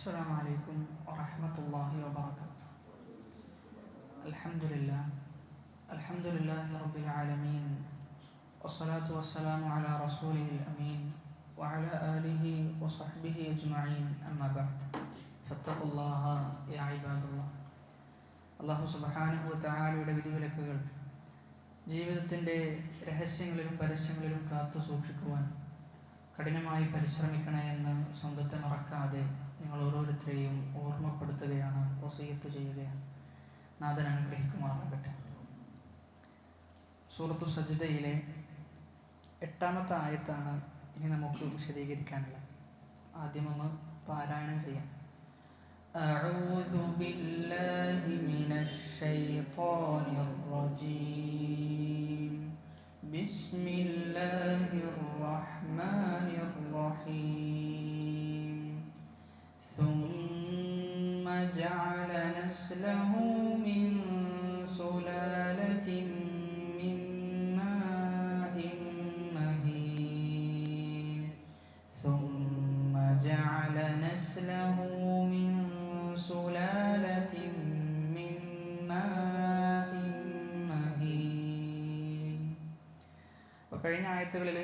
السلام عليكم ورحمة الله وبركاته. الحمد لله رب العالمين، والصلاة والسلام على رسوله الأمين وعلى آله وصحبه أجمعين، أما بعد فاتقوا الله يا عباد الله. അള്ളാഹു സുബ്ഹാനഹു വ തആലയുടെ വിധിവിലക്കുകൾ ജീവിതത്തിൻ്റെ രഹസ്യങ്ങളിലും പരസ്യങ്ങളിലും കാത്തു സൂക്ഷിക്കുവാൻ കഠിനമായി പരിശ്രമിക്കണേ എന്ന് സ്വന്തത്തെ മറക്കാതെ നിങ്ങൾ ഓരോരുത്തരെയും ഓർമ്മപ്പെടുത്തുകയാണ്, വസിയത്ത് ചെയ്യുകയാണ്. നാഥൻ അനുഗ്രഹിക്കുമാറാകട്ടെ. സൂറത്തു സജ്ദയിലെ 8-ാമത്തെ ആയത്താണ് ഇനി നമുക്ക് വിശദീകരിക്കാനുള്ളത്. ആദ്യമൊന്ന് പാരായണം ചെയ്യാം. അഊദു ബില്ലാഹി മിനശ് ശൈത്വാനിർ റജീം. ബിസ്മില്ലാഹിർ റഹ്മാനിർ റഹീം. ثم جعل نسله من سلالة من ماء مهين. ثم جعل نسله من سلالة من ماء مهين. കഴിഞ്ഞ ആയത്തുകളിൽ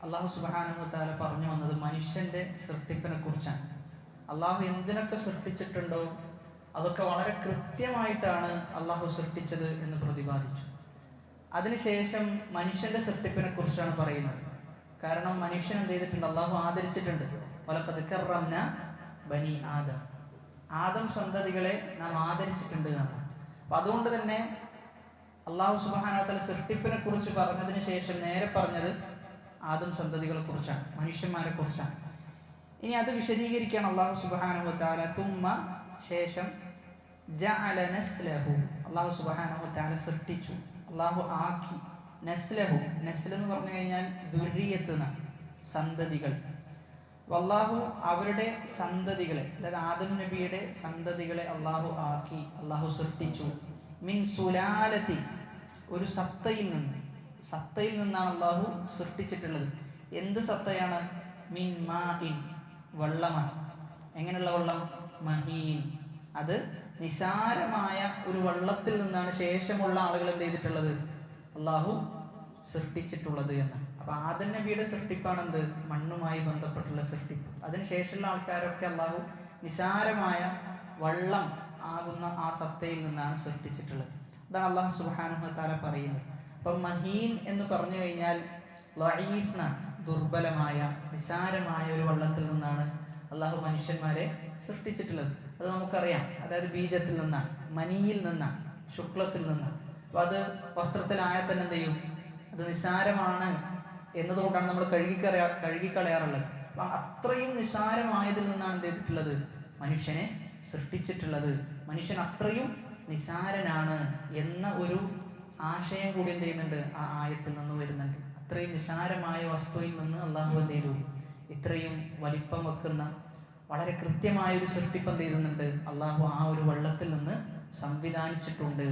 അല്ലാഹു സുബ്ഹാനഹു വ തആല പറഞ്ഞു വന്നത് മനുഷ്യന്റെ സൃഷ്ടിപ്പിനെ കുറിച്ചാണ്. അള്ളാഹു എന്തിനൊക്കെ സൃഷ്ടിച്ചിട്ടുണ്ടോ അതൊക്കെ വളരെ കൃത്യമായിട്ടാണ് അള്ളാഹു സൃഷ്ടിച്ചത് എന്ന് പ്രതിപാദിച്ചു. അതിനുശേഷം മനുഷ്യന്റെ സൃഷ്ടിപ്പിനെ കുറിച്ചാണ് പറയുന്നത്. കാരണം മനുഷ്യൻ എന്ത് ചെയ്തിട്ടുണ്ട്? അള്ളാഹു ആദരിച്ചിട്ടുണ്ട്. വലഖദ് കറംനാ ബനി ആദം, ആദം സന്തതികളെ നാം ആദരിച്ചിട്ടുണ്ട് എന്നാണ്. അപ്പം അതുകൊണ്ട് തന്നെ അള്ളാഹു സുബ്ഹാനഹു വ തആല സൃഷ്ടിപ്പിനെ കുറിച്ച് പറഞ്ഞതിന് ശേഷം നേരെ പറഞ്ഞത് ആദം സന്തതികളെ കുറിച്ചാണ്, മനുഷ്യന്മാരെ കുറിച്ചാണ്. ഇനി അത് വിശദീകരിക്കുകയാണ് അല്ലാഹു സുബ്ഹാനഹു വ തആല. സുമ്മ ശേഷം ജഅല നസ്ലഹു, അല്ലാഹു സുബ്ഹാനഹു വ തആല സൃഷ്ടിച്ചു, അല്ലാഹു ആക്കി. നസ്ലഹു, നസ്ൽ എന്ന് പറഞ്ഞു കഴിഞ്ഞാൽ ദുർരിയത്ത് എന്നാണ്, സന്തതികൾ. അല്ലാഹു അവരുടെ സന്തതികളെ, അതായത് ആദം നബിയുടെ സന്തതികളെ അല്ലാഹു ആക്കി, അല്ലാഹു സൃഷ്ടിച്ചു. മിൻ സുലാലത്തിൻ, ഒരു സത്തയിൽ നിന്ന്, സത്തയിൽ നിന്നാണ് അല്ലാഹു സൃഷ്ടിച്ചിട്ടുള്ളത്. എന്ത് സത്തയാണ്? മിൻ മാഇൻ, വെള്ളമാണ്. എങ്ങനെയുള്ള വെള്ളം? മഹീൻ, അത് നിസാരമായ ഒരു വെള്ളത്തിൽ നിന്നാണ് ശേഷമുള്ള ആളുകൾ എന്ത് ചെയ്തിട്ടുള്ളത്? അള്ളാഹു സൃഷ്ടിച്ചിട്ടുള്ളത് എന്ന്. അപ്പൊ ആദം നബിയുടെ സൃഷ്ടിപ്പാണ് എന്ത്? മണ്ണുമായി ബന്ധപ്പെട്ടുള്ള സൃഷ്ടിപ്പ്. അതിനുശേഷമുള്ള ആൾക്കാരൊക്കെ അള്ളാഹു നിസാരമായ വെള്ളം ആകുന്ന ആ സത്തയിൽ നിന്നാണ് സൃഷ്ടിച്ചിട്ടുള്ളത്. അതാണ് അള്ളാഹു സുബ്ഹാനഹു വ തആല പറയുന്നത്. അപ്പം മഹീൻ എന്ന് പറഞ്ഞു കഴിഞ്ഞാൽ ലഈഫ് എന്നാണ്, ദുർബലമായ നിസാരമായ ഒരു വെള്ളത്തിൽ നിന്നാണ് അള്ളാഹു മനുഷ്യന്മാരെ സൃഷ്ടിച്ചിട്ടുള്ളത്. അത് നമുക്കറിയാം. അതായത് ബീജത്തിൽ നിന്നാണ്, മനിയിൽ നിന്നാണ്, ശുക്ലത്തിൽ നിന്നാണ്. അപ്പോൾ അത് വസ്ത്രത്തിലായാൽ തന്നെ എന്ത് ചെയ്യും? അത് നിസാരമാണ് എന്നതുകൊണ്ടാണ് നമ്മൾ കഴുകിക്കളയാറുള്ളത്. അപ്പം അത്രയും നിസാരമായതിൽ നിന്നാണ് എന്ത് ചെയ്തിട്ടുള്ളത്? മനുഷ്യനെ സൃഷ്ടിച്ചിട്ടുള്ളത്. മനുഷ്യൻ അത്രയും നിസാരനാണ് എന്ന ഒരു ആശയം കൂടി എന്ത് ചെയ്യുന്നുണ്ട്? ആ ആയത്തിൽ നിന്ന് വരുന്നുണ്ട്. അത്രയും നിസാരമായ വസ്തുവിൽ നിന്ന് അള്ളാഹു എന്ത് ചെയ്തു? ഇത്രയും വലിപ്പം വെക്കുന്ന വളരെ കൃത്യമായൊരു സൃഷ്ടിപ്പ് എന്ത് ചെയ്യുന്നുണ്ട്? അള്ളാഹു ആ ഒരു വെള്ളത്തിൽ നിന്ന് സംവിധാനിച്ചിട്ടുണ്ട്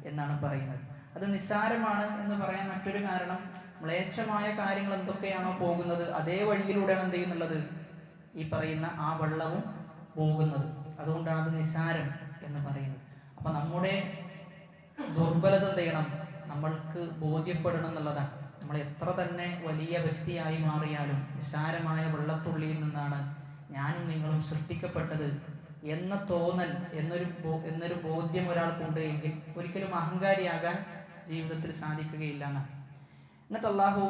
എന്നാണ് പറയുന്നത്. അത് നിസ്സാരമാണ് എന്ന് പറയാൻ മറ്റൊരു കാരണം, മ്ലേച്ഛമായ കാര്യങ്ങൾ എന്തൊക്കെയാണോ പോകുന്നത് അതേ വഴിയിലൂടെയാണ് എന്ത് ചെയ്യുന്നുള്ളത്? ഈ പറയുന്ന ആ വെള്ളവും പോകുന്നത്. അതുകൊണ്ടാണ് അത് നിസ്സാരം എന്ന് പറയുന്നത്. അപ്പൊ നമ്മുടെ ദുർബലത എന്ത് ചെയ്യണം? നമ്മൾക്ക് ബോധ്യപ്പെടണം എന്നുള്ളതാണ്. നമ്മൾ എത്ര തന്നെ വലിയ വ്യക്തിയായി മാറിയാലും നിസ്സാരമായ വെള്ളത്തുള്ളിയിൽ നിന്നാണ് ഞാനും നിങ്ങളും സൃഷ്ടിക്കപ്പെട്ടത് എന്ന തോന്നൽ, എന്നൊരു ബോധ്യം ഒരാൾക്കുണ്ട് എങ്കിൽ ഒരിക്കലും അഹങ്കാരിയാകാൻ ജീവിതത്തിൽ സാധിക്കുകയില്ല എന്നാണ്. എന്നിട്ട് അള്ളാഹു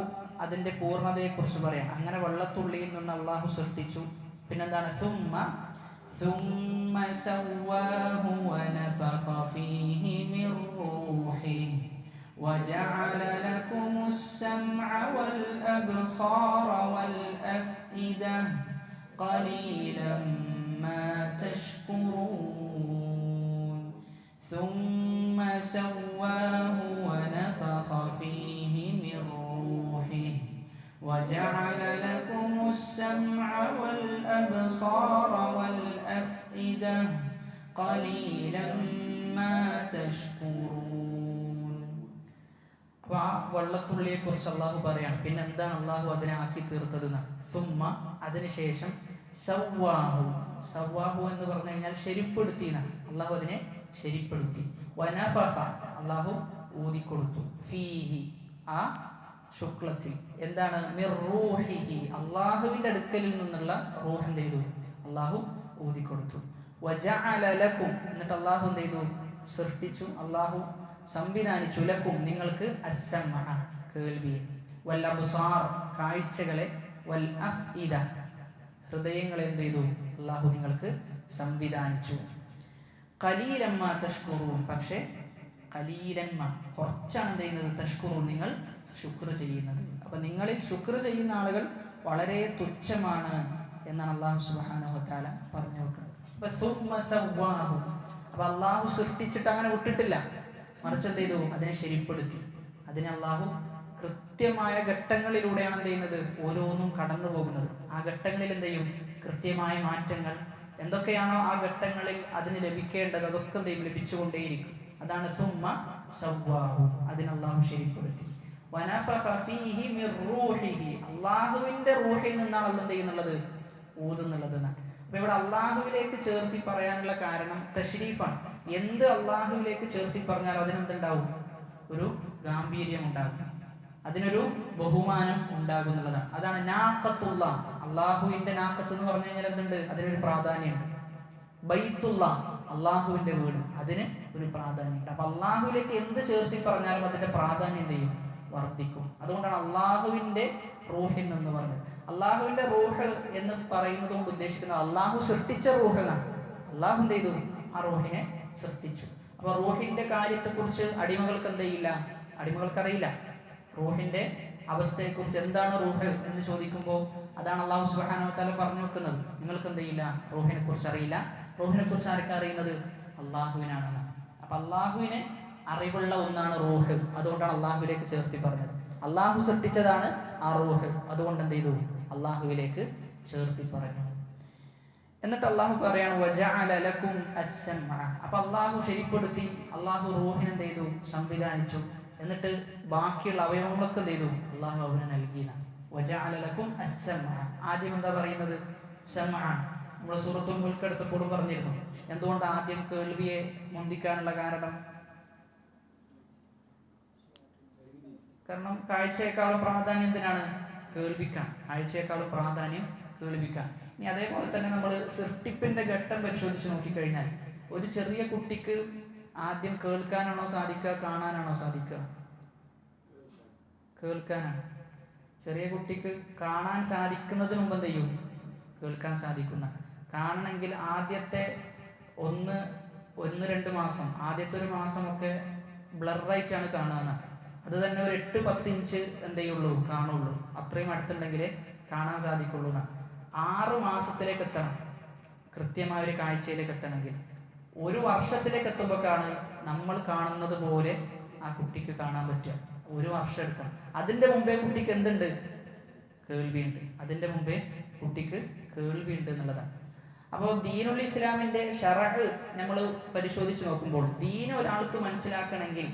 അതിൻ്റെ പൂർണ്ണതയെക്കുറിച്ച് പറയാം. അങ്ങനെ വെള്ളത്തുള്ളിയിൽ നിന്ന് അള്ളാഹു സൃഷ്ടിച്ചു. പിന്നെന്താണ്? ثم سواه ونفخ فيه من روحه وجعل لكم السمع والأبصار والأفئدة قليلا ما تشكرون. ثم سواه ونفخ فيه من روحه وجعل لكم السمع والأبصار والأفئدة قليلا ما تشكرون. അപ്പോൾ ആ വെള്ളത്തുള്ളിയെ കുറിച്ച് അള്ളാഹു പറയാണ്. പിന്നെ എന്താണ് അള്ളാഹു അതിനെ ആക്കി തീർത്തത്? സുമ്മ, അതിനുശേഷം സവ്വാഹു. സവ്വാഹു എന്ന് പറഞ്ഞു കഴിഞ്ഞാൽ ശരിപ്പെടുത്തി. അള്ളാഹു അതിനെ ശരിപ്പെടുത്തി. വനഫഖ, അള്ളാഹു ഊതിക്കൊടുത്തു. ഫീഹി, ആ ശുക്ലത്തിൽ. എന്താണ്? മിർ റൂഹിഹി, അള്ളാഹുവിന്റെ അടുക്കലിൽ നിന്നുള്ള റൂഹ് എന്ത് ചെയ്തു? അള്ളാഹു ഊതിക്കൊടുത്തു. വജഅല ലക്കും, എന്നിട്ട് അള്ളാഹു എന്ത് ചെയ്തു? സൃഷ്ടിച്ചു, അള്ളാഹു സംവിധാനിച്ചു. ലക്കും, നിങ്ങൾക്ക് അസ്സമഅ, കേൾവിയെ, വൽ അബ്സാർ, കാഴ്ചകളെ, വൽ അഫ്ഇദ, ഹൃദയങ്ങളെ എന്ത് ചെയ്തു? അള്ളാഹു നിങ്ങൾക്ക് സംവിധാനിച്ചു. ഖലീലമ്മ തഷ്കുറൂൻ, പക്ഷേ ഖലീലമ്മ, കുറച്ചാണ് എന്ത് ചെയ്യുന്നത്? തഷ്കുറൂൻ, നിങ്ങൾ ശുക്ർ ചെയ്യുന്നത്. അപ്പൊ നിങ്ങളിൽ ശുക്ർ ചെയ്യുന്ന ആളുകൾ വളരെ തുച്ഛമാണ് എന്നാണ് അള്ളാഹു സുബ്ഹാനഹു വ തആല പറഞ്ഞു വെക്കുന്നത്. അപ്പൊ അള്ളാഹു സൃഷ്ടിച്ചിട്ട് അങ്ങനെ വിട്ടിട്ടില്ല, മറിച്ച് എന്ത് ചെയ്തു? അതിനെ ശരിപ്പെടുത്തി. അതിനെ അള്ളാഹു കൃത്യമായ ഘട്ടങ്ങളിലൂടെയാണ് എന്ത് ചെയ്യുന്നത്? ഓരോന്നും കടന്നു പോകുന്നത്. ആ ഘട്ടങ്ങളിൽ എന്ത് ചെയ്യും? കൃത്യമായ മാറ്റങ്ങൾ എന്തൊക്കെയാണോ ആ ഘട്ടങ്ങളിൽ അതിന് ലഭിക്കേണ്ടത് അതൊക്കെ എന്ത് ചെയ്യും? ലഭിച്ചുകൊണ്ടേയിരിക്കും. അതാണ് സുമ്മ സവ്വാഹു, അതിനെ അള്ളാഹു ശരിപ്പെടുത്തി. വനഫഖ ഫീഹി മിർ റൂഹിഹി, അള്ളാഹുവിന്റെ റൂഹിൽ നിന്നാണ് അള്ളാഹ് എന്ത് ചെയ്യുന്നുള്ളത്? ഊതുന്നുള്ളത്. അപ്പൊ ഇവിടെ അള്ളാഹുവിലേക്ക് ചേർത്തി പറയാനുള്ള കാരണം തശ്രീഫാണ്. എന്ത് അള്ളാഹുവിലേക്ക് ചേർത്തി പറഞ്ഞാലും അതിനെന്തുണ്ടാവും? ഒരു ഗാംഭീര്യം ഉണ്ടാകും, അതിനൊരു ബഹുമാനം ഉണ്ടാകും എന്നുള്ളതാണ്. അതാണ് നാഖത്തുള്ള, അള്ളാഹുവിന്റെ നാഖത്ത് എന്ന് പറഞ്ഞു കഴിഞ്ഞാൽ എന്തുണ്ട്? അതിനൊരു പ്രാധാന്യമുണ്ട്. ബൈത്തുള്ള, അള്ളാഹുവിന്റെ വീട്, അതിന് ഒരു പ്രാധാന്യമുണ്ട്. അപ്പൊ അള്ളാഹുവിലേക്ക് എന്ത് ചേർത്തി പറഞ്ഞാലും അതിന്റെ പ്രാധാന്യം എന്ത് ചെയ്യും? വർദ്ധിക്കും. അതുകൊണ്ടാണ് അള്ളാഹുവിന്റെ റൂഹിൽ നിന്ന് പറഞ്ഞത്. അള്ളാഹുവിന്റെ റൂഹ് എന്ന് പറയുന്നത് കൊണ്ട് ഉദ്ദേശിക്കുന്നത് അള്ളാഹു സൃഷ്ടിച്ച റൂഹ് എന്നാണ്. അള്ളാഹു എന്ത് ചെയ്തു? ആ റൂഹിനെ സൃഷ്ടിച്ചു. അപ്പൊ റൂഹിന്റെ കാര്യത്തെക്കുറിച്ച് അടിമകൾക്ക് എന്ത് ചെയ്യില്ല? അടിമകൾക്കറിയില്ല. റൂഹിന്റെ അവസ്ഥയെക്കുറിച്ച് എന്താണ് റൂഹ് എന്ന് ചോദിക്കുമ്പോൾ അതാണ് അള്ളാഹു സുബ്ഹാനഹു വ തആല പറഞ്ഞു വെക്കുന്നത്. നിങ്ങൾക്ക് എന്ത് ചെയ്യില്ല? റൂഹിനെ കുറിച്ച് അറിയില്ല. റൂഹിനെ കുറിച്ച് ആർക്കാ അറിയുന്നത്? അള്ളാഹുവിനാണെന്ന്. അപ്പൊ അള്ളാഹുവിനെ അറിവുള്ള ഒന്നാണ് റൂഹ്. അതുകൊണ്ടാണ് അള്ളാഹുവിലേക്ക് ചേർത്തി പറഞ്ഞത്. അള്ളാഹു സൃഷ്ടിച്ചതാണ് ആ റൂഹ്, അതുകൊണ്ട് എന്ത് ചെയ്തു? അള്ളാഹുവിലേക്ക് ചേർത്തി പറഞ്ഞു. എന്നിട്ട് അള്ളാഹു പറയാണ് വജഅല ലക്കും അസ്സമഅ. അപ്പൊ അള്ളാഹു ശരിപ്പെടുത്തി, അള്ളാഹു റൂഹിനെ എന്ത് ചെയ്തു? സംവിധാനിച്ചു. എന്നിട്ട് ബാക്കിയുള്ള അവയവങ്ങളൊക്കെ എന്ത് ചെയ്തു? അള്ളാഹു അവന് നൽകി. വജഅല ലക്കും അസ്സമഅ, ആദ്യം എന്താ പറയുന്നത്? സമഅ. നമ്മൾ സൂറത്തുൽ മുൽക്ക് എടുത്തപ്പോഴും പറഞ്ഞിരുന്നു. എന്തുകൊണ്ട് ആദ്യം കേൾവിയെ മുന്തിക്കാനുള്ള കാരണം? കാരണം കാഴ്ചയെക്കാളും പ്രാധാന്യം എന്തിനാണ്? കേൾവിക്കാൻ. കാഴ്ചയെക്കാളും പ്രാധാന്യം കേൾവിക്കാൻ. ഇനി അതേപോലെ തന്നെ നമ്മൾ സൃഷ്ടിപ്പിന്റെ ഘട്ടം പരിശോധിച്ച് നോക്കിക്കഴിഞ്ഞാൽ ഒരു ചെറിയ കുട്ടിക്ക് ആദ്യം കേൾക്കാനാണോ സാധിക്കുക, കാണാനാണോ സാധിക്കുക? കേൾക്കാനാണ്. ചെറിയ കുട്ടിക്ക് കാണാൻ സാധിക്കുന്നതിന് മുമ്പ് എന്ത് ചെയ്യും? കേൾക്കാൻ സാധിക്കുന്ന. കാണണമെങ്കിൽ ആദ്യത്തെ ഒന്ന് രണ്ട് മാസം, ആദ്യത്തെ ഒരു മാസമൊക്കെ ബ്ലറായിട്ടാണ് കാണുക. അത് തന്നെ ഒരു 8-10 ഇഞ്ച് എന്ത് ചെയ്യുള്ളൂ? കാണുള്ളൂ. അത്രയും അടുത്തുണ്ടെങ്കിലേ കാണാൻ സാധിക്കുള്ളൂ. 6 മാസത്തിലേക്ക് എത്തണം കൃത്യമായ ഒരു കാഴ്ചയിലേക്ക് എത്തണമെങ്കിൽ. 1 വർഷത്തിലേക്ക് എത്തുമ്പോഴാണ് നമ്മൾ കാണുന്നത് പോലെ ആ കുട്ടിക്ക് കാണാൻ പറ്റുക. 1 വർഷം എടുക്കണം. അതിൻ്റെ മുമ്പേ കുട്ടിക്ക് എന്തുണ്ട്? കേൾവിയുണ്ട്. അതിൻ്റെ മുമ്പേ കുട്ടിക്ക് കേൾവിയുണ്ട് എന്നുള്ളതാണ്. അപ്പോൾ ദീനുൽ ഇസ്ലാമിന്റെ ശറഅ് നമ്മൾ പരിശോധിച്ച് നോക്കുമ്പോൾ ദീൻ ഒരാൾക്ക് മനസ്സിലാക്കണമെങ്കിൽ,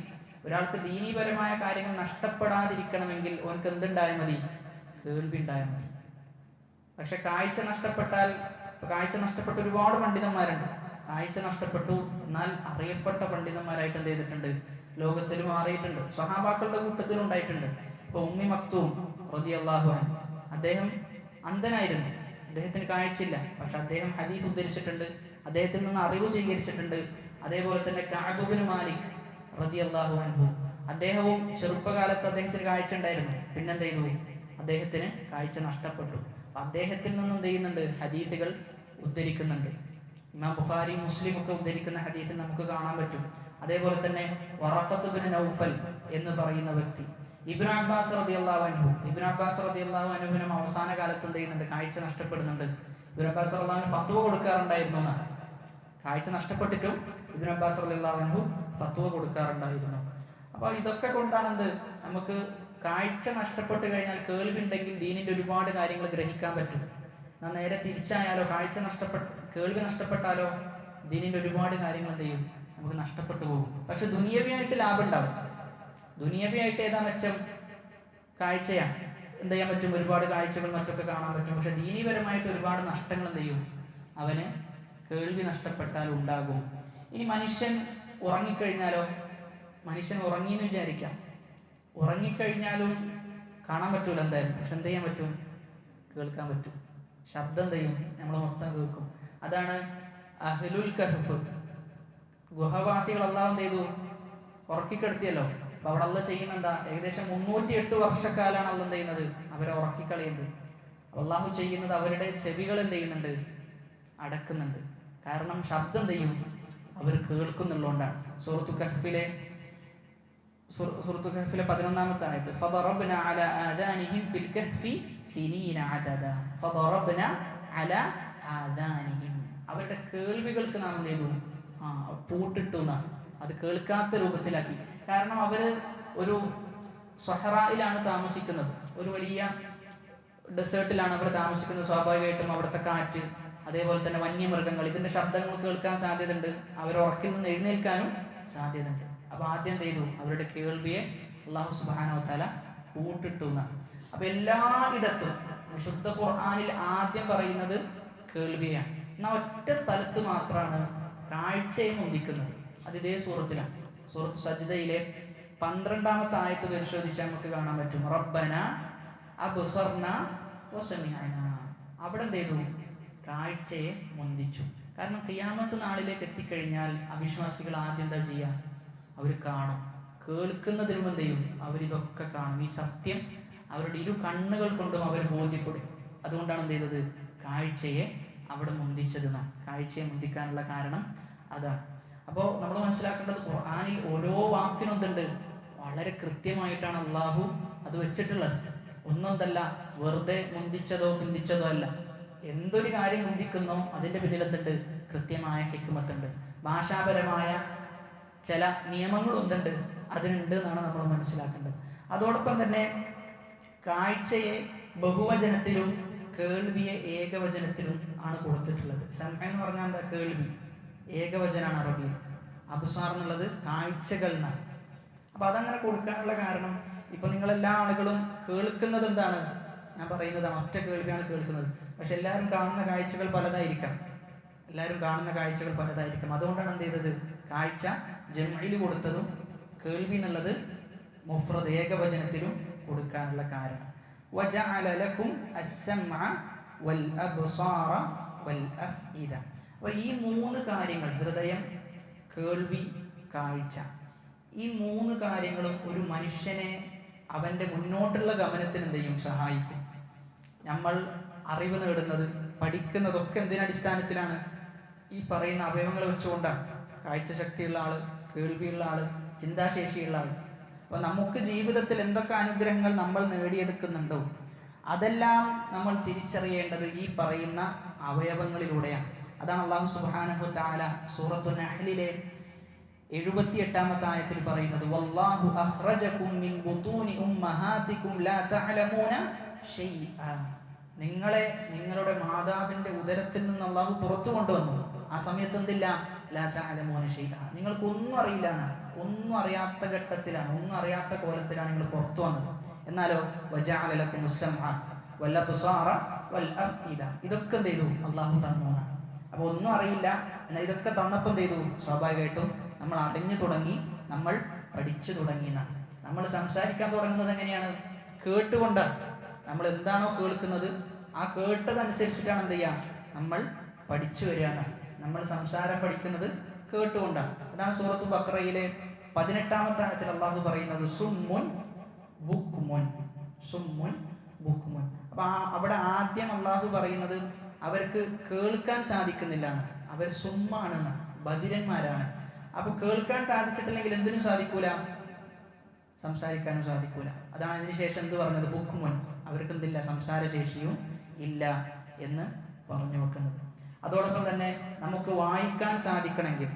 ഒരാൾക്ക് ദീനീപരമായ കാര്യങ്ങൾ നഷ്ടപ്പെടാതിരിക്കണമെങ്കിൽ ഓനക്ക് എന്തുണ്ടായാൽ മതി? കേൾവി ഉണ്ടായാൽ മതി. പക്ഷെ കാഴ്ച നഷ്ടപ്പെട്ടാൽ, കാഴ്ച നഷ്ടപ്പെട്ട ഒരുപാട് പണ്ഡിതന്മാരുണ്ട്. കാഴ്ച നഷ്ടപ്പെട്ടു എന്നാൽ അറിയപ്പെട്ട പണ്ഡിതന്മാരായിട്ട് എന്ത് ചെയ്തിട്ടുണ്ട്? ലോകത്തിൽ മാറിയിട്ടുണ്ട്. സ്വഹാബാക്കളുടെ കൂട്ടത്തിലും ഉണ്ടായിട്ടുണ്ട്. ഇപ്പൊ ഉമ്മി മക്തൂം റളിയല്ലാഹു അൻഹു, അദ്ദേഹം അന്ധനായിരുന്നു. അദ്ദേഹത്തിന് കാഴ്ചയില്ല. പക്ഷെ അദ്ദേഹം ഹദീസ് ഉദ്ധരിച്ചിട്ടുണ്ട്, അദ്ദേഹത്തിൽ നിന്ന് അറിവ് സ്വീകരിച്ചിട്ടുണ്ട്. അതേപോലെ തന്നെ കഅബ് ഇബ്നു മാലിക് റളിയല്ലാഹു അൻഹു, അദ്ദേഹവും ചെറുപ്പകാലത്ത് അദ്ദേഹത്തിന് കാഴ്ച ഉണ്ടായിരുന്നു. പിന്നെന്ത് ചെയ്തു? അദ്ദേഹത്തിന് കാഴ്ച നഷ്ടപ്പെട്ടു. അദ്ദേഹത്തിൽ നിന്ന് എന്ത് ചെയ്യുന്നുണ്ട്? ഹദീസുകൾ ഉദ്ധരിക്കുന്നുണ്ട്. ഇമാം ബുഖാരി മുസ്ലിം ഒക്കെ ഉദ്ധരിക്കുന്ന ഹദീസിൽ നമുക്ക് കാണാൻ പറ്റും. അതേപോലെ തന്നെ വറഖത്ത് ഇബ്നു നൗഫൽ എന്ന് പറയുന്ന വ്യക്തി, ഇബ്നു അബ്ബാസ് റളിയല്ലാഹു അൻഹു, ഇബ്നു അബ്ബാസ് റളിയല്ലാഹു അൻഹുവിനും അവസാന കാലത്ത് എന്ത് ചെയ്യുന്നുണ്ട്? കാഴ്ച നഷ്ടപ്പെടുന്നുണ്ട്. ഇബ്നു അബ്ബാസ് റളിയല്ലാഹു അൻഹു ഫത്വ കൊടുക്കാറുണ്ടായിരുന്നു എന്നാണ്. കാഴ്ച നഷ്ടപ്പെട്ടിട്ടും ഇബ്നു അബ്ബാസ് റളിയല്ലാഹു അൻഹു ഫത്വ കൊടുക്കാറുണ്ടായിരുന്നു. അപ്പോൾ ഇതൊക്കെ കൊണ്ടാണ് എന്ത്? നമുക്ക് കാഴ്ച നഷ്ടപ്പെട്ട് കഴിഞ്ഞാൽ കേൾവി ഉണ്ടെങ്കിൽ ദീനിന്റെ ഒരുപാട് കാര്യങ്ങൾ ഗ്രഹിക്കാൻ പറ്റും. എന്നാൽ നേരെ തിരിച്ചായാലോ, കേൾവി നഷ്ടപ്പെട്ടാലോ ദീനിന്റെ ഒരുപാട് കാര്യങ്ങൾ എന്ത് ചെയ്യും? നമുക്ക് നഷ്ടപ്പെട്ടു പോകും. പക്ഷെ ദുനിയവിയായിട്ട് ലാഭം ഉണ്ടാവും. ദുനിയവിയായിട്ട് ഏതാ മെച്ചം? കാഴ്ചയാണ്. എന്ത് ചെയ്യാൻ പറ്റും, ഒരുപാട് കാഴ്ചകൾ മറ്റൊക്കെ കാണാൻ പറ്റും. പക്ഷെ ദീനീപരമായിട്ട് ഒരുപാട് നഷ്ടങ്ങൾ എന്ത് ചെയ്യും, അവന് കേൾവി നഷ്ടപ്പെട്ടാൽ ഉണ്ടാകും. ഇനി മനുഷ്യൻ ഉറങ്ങിക്കഴിഞ്ഞാലോ, മനുഷ്യൻ ഉറങ്ങിയെന്ന് വിചാരിക്കാം, ഉറങ്ങിക്കഴിഞ്ഞാലും കാണാൻ പറ്റൂല എന്തായാലും, പക്ഷെ എന്ത് ചെയ്യാൻ പറ്റും, കേൾക്കാൻ പറ്റും. ശബ്ദം എന്ത് ചെയ്യും, നമ്മൾ മൊത്തം കേൾക്കും. അതാണ് അഹ്ലുൽ കഹ്ഫ്, ഗുഹവാസികൾ അല്ലാഹു എന്ത് ചെയ്തു, ഉറക്കിക്കെടുത്തിയല്ലോ. അപ്പൊ അവിടെ അല്ല ചെയ്യുന്ന എന്താ, ഏകദേശം 308 വർഷക്കാലാണ് അല്ല എന്ത് ചെയ്യുന്നത്, അവരെ ഉറക്കിക്കളയുന്നത്. അള്ളാഹു ചെയ്യുന്നത് അവരുടെ ചെവികൾ എന്ത് ചെയ്യുന്നുണ്ട്, അടക്കുന്നുണ്ട്. കാരണം ശബ്ദം എന്ത് ചെയ്യും, അവർ കേൾക്കുന്നുള്ളതുകൊണ്ടാണ്. സൂറത്തു കഹ്ഫിലെ 11-ാമത്തെ ആയത്ത്, ഫദറബ്ന അലാ ആദാനിഹിം ഫിൽ കഹ്ഫി സിനീന അദദ, ഫദറബ്ന അലാ ആദാനിഹിം, അവരുടെ കേൾവികൾക്ക് നാം എന്ത് ചെയ്തു, പൂട്ടിട്ടു, അത് കേൾക്കാത്ത രൂപത്തിലാക്കി. കാരണം അവര് ഒരു സ്വഹറായിലാണ് താമസിക്കുന്നത്, ഒരു വലിയ ഡെസേർട്ടിലാണ് അവർ താമസിക്കുന്നത്. സ്വാഭാവികമായിട്ടും അവിടുത്തെ കാറ്റ്, അതേപോലെ തന്നെ വന്യമൃഗങ്ങൾ, ഇതിന്റെ ശബ്ദങ്ങൾ കേൾക്കാൻ സാധ്യതയുണ്ട്. അവർ ഉറക്കിൽ നിന്ന് എഴുന്നേൽക്കാനും സാധ്യതയുണ്ട്. അപ്പൊ ആദ്യം എന്ത് ചെയ്തു, അവരുടെ കേൾവിയെ അല്ലാഹു സുബ്ഹാനഹു വ തആല പൂട്ടിട്ടു. അപ്പൊ എല്ലായിടത്തും വിശുദ്ധ ഖുർആനിൽ ആദ്യം പറയുന്നത് കേൾവിയാണ്. എന്നാൽ ഒറ്റ സ്ഥലത്ത് മാത്രമാണ് കാഴ്ചയെ മുന്തിക്കുന്നത്. അത് ഇതേ സൂറത്തിലാണ്. സൂറത്ത് സജ്ദയിലെ 12-ാമത്തെ ആയത്ത് പരിശോധിച്ചാൽ നമുക്ക് കാണാൻ പറ്റും, റബ്ബന അബ്സർന വസമിഅന. അവിടെ എന്ത് ചെയ്തു, കാഴ്ചയെ മുന്തിച്ചു. കാരണം ഖിയാമത്ത് നാളിലേക്ക് എത്തിക്കഴിഞ്ഞാൽ അവിശ്വാസികൾ ആദ്യം എന്താ ചെയ്യുക, അവർ കാണും. കേൾക്കുന്നതിനും എന്ത് ചെയ്യും, അവരിതൊക്കെ കാണും. ഈ സത്യം അവരുടെ ഇരു കണ്ണുകൾ കൊണ്ടും അവർ ബോധ്യപ്പെടും. അതുകൊണ്ടാണ് എന്ത് ചെയ്തത്, കാഴ്ചയെ അവിടെ മുന്തിച്ചത്. കാഴ്ചയെ മുന്തിക്കാനുള്ള കാരണം അതാണ്. അപ്പോൾ നമ്മൾ മനസ്സിലാക്കേണ്ടത്, ഖുർആനിൽ ഓരോ വാക്കിനും എന്തുണ്ട്, വളരെ കൃത്യമായിട്ടാണ് അള്ളാഹു അത് വെച്ചിട്ടുള്ളത്. ഒന്നൊന്നല്ല, വെറുതെ മുന്തിച്ചതോ പിന്തിച്ചതോ അല്ല. എന്തൊരു കാര്യം മുന്തിക്കുന്നോ അതിൻ്റെ പിന്നിൽ എന്തുണ്ട്, കൃത്യമായ ഹിക്മത്തുണ്ട്. ഭാഷാപരമായ ചില നിയമങ്ങൾ എന്തുണ്ട്, അതിനുണ്ട് എന്നാണ് നമ്മൾ മനസ്സിലാക്കേണ്ടത്. അതോടൊപ്പം തന്നെ കാഴ്ചയെ ബഹുവചനത്തിലും കേൾവിയെ ഏകവചനത്തിലും ആണ് കൊടുത്തിട്ടുള്ളത്. സമ എന്ന് പറഞ്ഞാൽ എന്താ, കേൾവി, ഏകവചനാണ് അറബിയിൽ. അബ്സാർ എന്നുള്ളത് കാഴ്ചകൾ എന്നാണ്. അപ്പൊ അതങ്ങനെ കൊടുക്കാനുള്ള കാരണം, ഇപ്പൊ നിങ്ങളെല്ലാ ആളുകളും കേൾക്കുന്നത് എന്താണ്, ഞാൻ പറയുന്നതാണ്, ഒറ്റ കേൾവിയാണ് കേൾക്കുന്നത്. പക്ഷെ എല്ലാവരും കാണുന്ന കാഴ്ചകൾ പലതായിരിക്കാം, അതുകൊണ്ടാണ് എന്ത് ചെയ്തത്, കാഴ്ച ജംഇൽ കൊടുത്തതും കേൾവി എന്നുള്ളത് മുഫ്രദ് ഏകവചനത്തിലും കൊടുക്കാനുള്ള കാരണം. വജഅല ലക്കും അസ്സമഅ വൽ അബ്സാറ വൽ അഫ്ഇദ. അപ്പോൾ ഈ 3 കാര്യങ്ങൾ, ഹൃദയം, കേൾവി, കാഴ്ച, ഈ 3 കാര്യങ്ങളും ഒരു മനുഷ്യനെ അവൻ്റെ മുന്നോട്ടുള്ള ഗമനത്തിന് എന്ത് ചെയ്യും, സഹായിക്കും. നമ്മൾ അറിവ് നേടുന്നത്, പഠിക്കുന്നതൊക്കെ എന്തിനടിസ്ഥാനത്തിലാണ്, ഈ പറയുന്ന അവയവങ്ങൾ വെച്ചുകൊണ്ടാണ്. കാഴ്ച ശക്തിയുള്ള ആള്, കേൾവിയുള്ള ആള്, ചിന്താശേഷിയുള്ള ആള്. അപ്പോൾ നമുക്ക് ജീവിതത്തിൽ എന്തൊക്കെ അനുഗ്രഹങ്ങൾ നമ്മൾ നേടിയെടുക്കുന്നുണ്ടോ അതെല്ലാം നമ്മൾ തിരിച്ചറിയേണ്ടത് ഈ പറയുന്ന അവയവങ്ങളിലൂടെയാണ്. അതാണ് അല്ലാഹു സുബ്ഹാനഹു വ തആല സൂറത്തുൻ നഹ്ലിലെ 78-ാമത്തെ ആയത്തിൽ പറയുന്നത്, വല്ലാഹു അഖ്റജകും മിൻ ബുതൂനി ഉമ്മഹാതികും ലാ തഅലമൂന ഷൈഅ. നിങ്ങളെ നിങ്ങളുടെ മാതാവിന്റെ ഉദരത്തിൽ നിന്ന് അല്ലാഹു പുറത്തു കൊണ്ടുവന്നു. ആ സമയത്ത് എന്തില്ല, ലാ തഅലമൂന ഷൈഅ, നിങ്ങൾക്കൊന്നും അറിയില്ല എന്നാണ്. ഒന്നും അറിയാത്ത ഘട്ടത്തിലാണ്, ഒന്നും അറിയാത്ത കോലത്തിലാണ് നിങ്ങൾ പുറത്തു വന്നത്. എന്നാലോ വജഅല ലക്കുമുസ് സമഅ വൽ അബ്സാറ വൽ അഫ്ഇദ, ഇതൊക്കെ എന്ത് ചെയ്തു, അല്ലാഹു തന്നു. അപ്പോൾ ഒന്നും അറിയില്ല, എന്നാൽ ഇതൊക്കെ തന്നപ്പോൾ എന്ത് ചെയ്തു, സ്വാഭാവികമായിട്ടും നമ്മൾ അറിഞ്ഞു തുടങ്ങി, നമ്മൾ പഠിച്ചു തുടങ്ങി. നമ്മൾ സംസാരിക്കാൻ തുടങ്ങുന്നത് എങ്ങനെയാണ്, കേട്ടുകൊണ്ടാണ്. നമ്മൾ എന്താണോ കേൾക്കുന്നത് ആ കേട്ടതനുസരിച്ചിട്ടാണ് എന്ത് ചെയ്യുക, നമ്മൾ പഠിച്ചു വരിക. നമ്മൾ സംസാരം പഠിക്കുന്നത് കേട്ടുകൊണ്ടാണ്. അതാണ് സൂറത്തു ബഖറയിലെ 18-ാമത്തെ ആയത്തിൽ അല്ലാഹു പറയുന്നത്, സുമ്മുൻ ബുക്മുൻ, സുമ്മുൻ ബുക്മുൻ. അപ്പൊ അവിടെ ആദ്യം അല്ലാഹു പറയുന്നത് അവർക്ക് കേൾക്കാൻ സാധിക്കുന്നില്ല എന്ന്, അവർ സുമ്മാണെന്ന്, ബധിരന്മാരാണ്. അപ്പൊ കേൾക്കാൻ സാധിച്ചിട്ടില്ലെങ്കിൽ എന്തിനും സാധിക്കൂല, സംസാരിക്കാനും സാധിക്കൂല. അതാണ് അതിനുശേഷം എന്ത് പറഞ്ഞത്, ബുക്മുൻ, അവർക്ക് എന്തില്ല, സംസാരശേഷിയും ഇല്ല എന്ന് പറഞ്ഞു വെക്കുന്നത്. അതോടൊപ്പം തന്നെ നമുക്ക് വായിക്കാൻ സാധിക്കണമെങ്കിൽ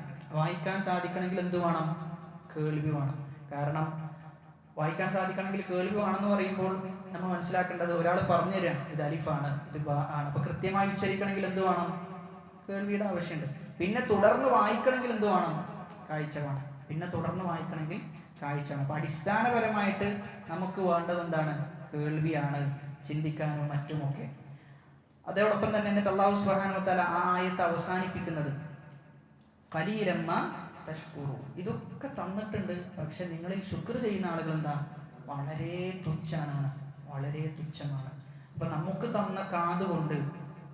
എന്ത് വേണം, കേൾവി വേണം. കാരണം വായിക്കാൻ സാധിക്കണമെങ്കിൽ കേൾവി വേണമെന്ന് പറയുമ്പോൾ നമ്മൾ മനസ്സിലാക്കേണ്ടത്, ഒരാൾ പറഞ്ഞു തരാം, ഇത് അലിഫാണ്, ഇത് ബ ആണ്. അപ്പൊ കൃത്യമായി ഉച്ചരിക്കണമെങ്കിൽ എന്ത് വേണം, കേൾവിയുടെ ആവശ്യമുണ്ട്. പിന്നെ തുടർന്ന് വായിക്കണമെങ്കിൽ എന്ത് വേണം, കാഴ്ച വേണം. കാഴ്ചയാണ്. അപ്പോൾ അടിസ്ഥാനപരമായിട്ട് നമുക്ക് വേണ്ടത് എന്താണ്? കേൾവിയാണ്, ചിന്തിക്കാനും മറ്റുമൊക്കെ. അതോടൊപ്പം തന്നെ എന്നിട്ട് അല്ലാഹു സുബ്ഹാനഹു വ തആല ആ ആയത്ത് അവസാനിപ്പിക്കുന്നത് ഖലീലൻ മാ തഷ്കുറൂൻ, ഇതൊക്കെ തന്നിട്ടുണ്ട്, പക്ഷെ നിങ്ങളിൽ ശുക്ർ ചെയ്യുന്ന ആളുകൾ എന്താ? വളരെ തുച്ഛാണ്, വളരെ തുച്ഛമാണ്. അപ്പൊ നമുക്ക് തന്ന കാതുകൊണ്ട്,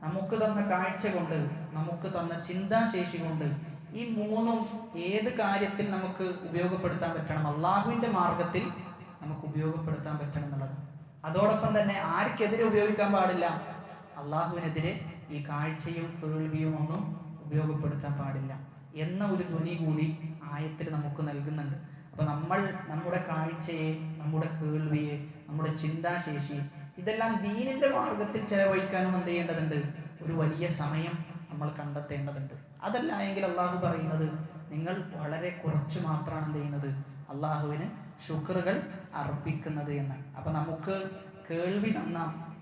നമുക്ക് തന്ന കാഴ്ച കൊണ്ട്, നമുക്ക് തന്ന ചിന്താശേഷി കൊണ്ട്, ഈ മൂന്നും ഏത് കാര്യത്തിൽ നമുക്ക് ഉപയോഗപ്പെടുത്താൻ പറ്റണം? അള്ളാഹുവിന്റെ മാർഗത്തിൽ നമുക്ക് ഉപയോഗപ്പെടുത്താൻ പറ്റണം എന്നുള്ളത്. അതോടൊപ്പം തന്നെ ആർക്കെതിരെ ഉപയോഗിക്കാൻ പാടില്ല? അള്ളാഹുവിനെതിരെ ഈ കാഴ്ചയും കേൾവിയും ഒന്നും ഉപയോഗപ്പെടുത്താൻ പാടില്ല എന്ന ഒരു ധ്വനി കൂടി ആയത്തിൽ നമുക്ക് നൽകുന്നുണ്ട്. അപ്പൊ നമ്മൾ നമ്മുടെ കാഴ്ചയെ, നമ്മുടെ കേൾവിയെ, നമ്മുടെ ചിന്താശേഷി ഇതെല്ലാം ദീനിന്റെ മാർഗത്തിൽ ചെലവഴിക്കാനും എന്ത് ചെയ്യേണ്ടതുണ്ട്? ഒരു വലിയ സമയം നമ്മൾ കണ്ടെത്തേണ്ടതുണ്ട്. അതല്ല എങ്കിൽ അള്ളാഹു പറയുന്നത് നിങ്ങൾ വളരെ കുറച്ച് മാത്രമാണ് എന്ത് ചെയ്യുന്നത്? അള്ളാഹുവിന് ശുക്റുകൾ അർപ്പിക്കുന്നത് എന്ന്. അപ്പൊ നമുക്ക് കേൾവി തന്ന,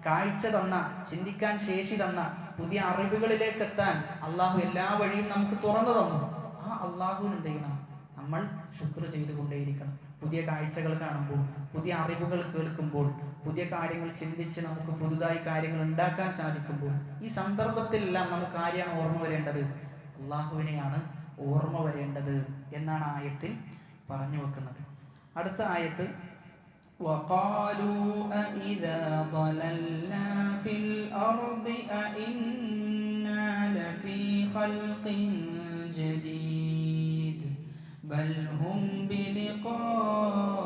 കാഴ്ച തന്ന, ചിന്തിക്കാൻ ശേഷി തന്ന, പുതിയ അറിവുകളിലേക്ക് എത്താൻ അള്ളാഹു എല്ലാ വഴിയും നമുക്ക് തുറന്നു തന്നു. ആ അള്ളാഹുവിന് എന്ത് ചെയ്യണം? നമ്മൾ ശുക്ർ ചെയ്തുകൊണ്ടേയിരിക്കണം. പുതിയ കാഴ്ചകൾ കാണുമ്പോൾ, പുതിയ അറിവുകൾ കേൾക്കുമ്പോൾ, പുതിയ കാര്യങ്ങൾ ചിന്തിച്ച് നമുക്ക് പുതുതായി കാര്യങ്ങൾ ഉണ്ടാക്കാൻ സാധിക്കുമ്പോൾ, ഈ സന്ദർഭത്തിലെല്ലാം നമുക്ക് ആരെയാണ് ഓർമ്മ വരേണ്ടത്? അള്ളാഹുവിനെയാണ് ഓർമ്മ വരേണ്ടത് എന്നാണ് ആയത്തിൽ പറഞ്ഞു വെക്കുന്നത്. അടുത്ത ആയത്ത് وقالوا أإذا ضللنا في الأرض أإنا لفي خلق جديد بل هم بلقاء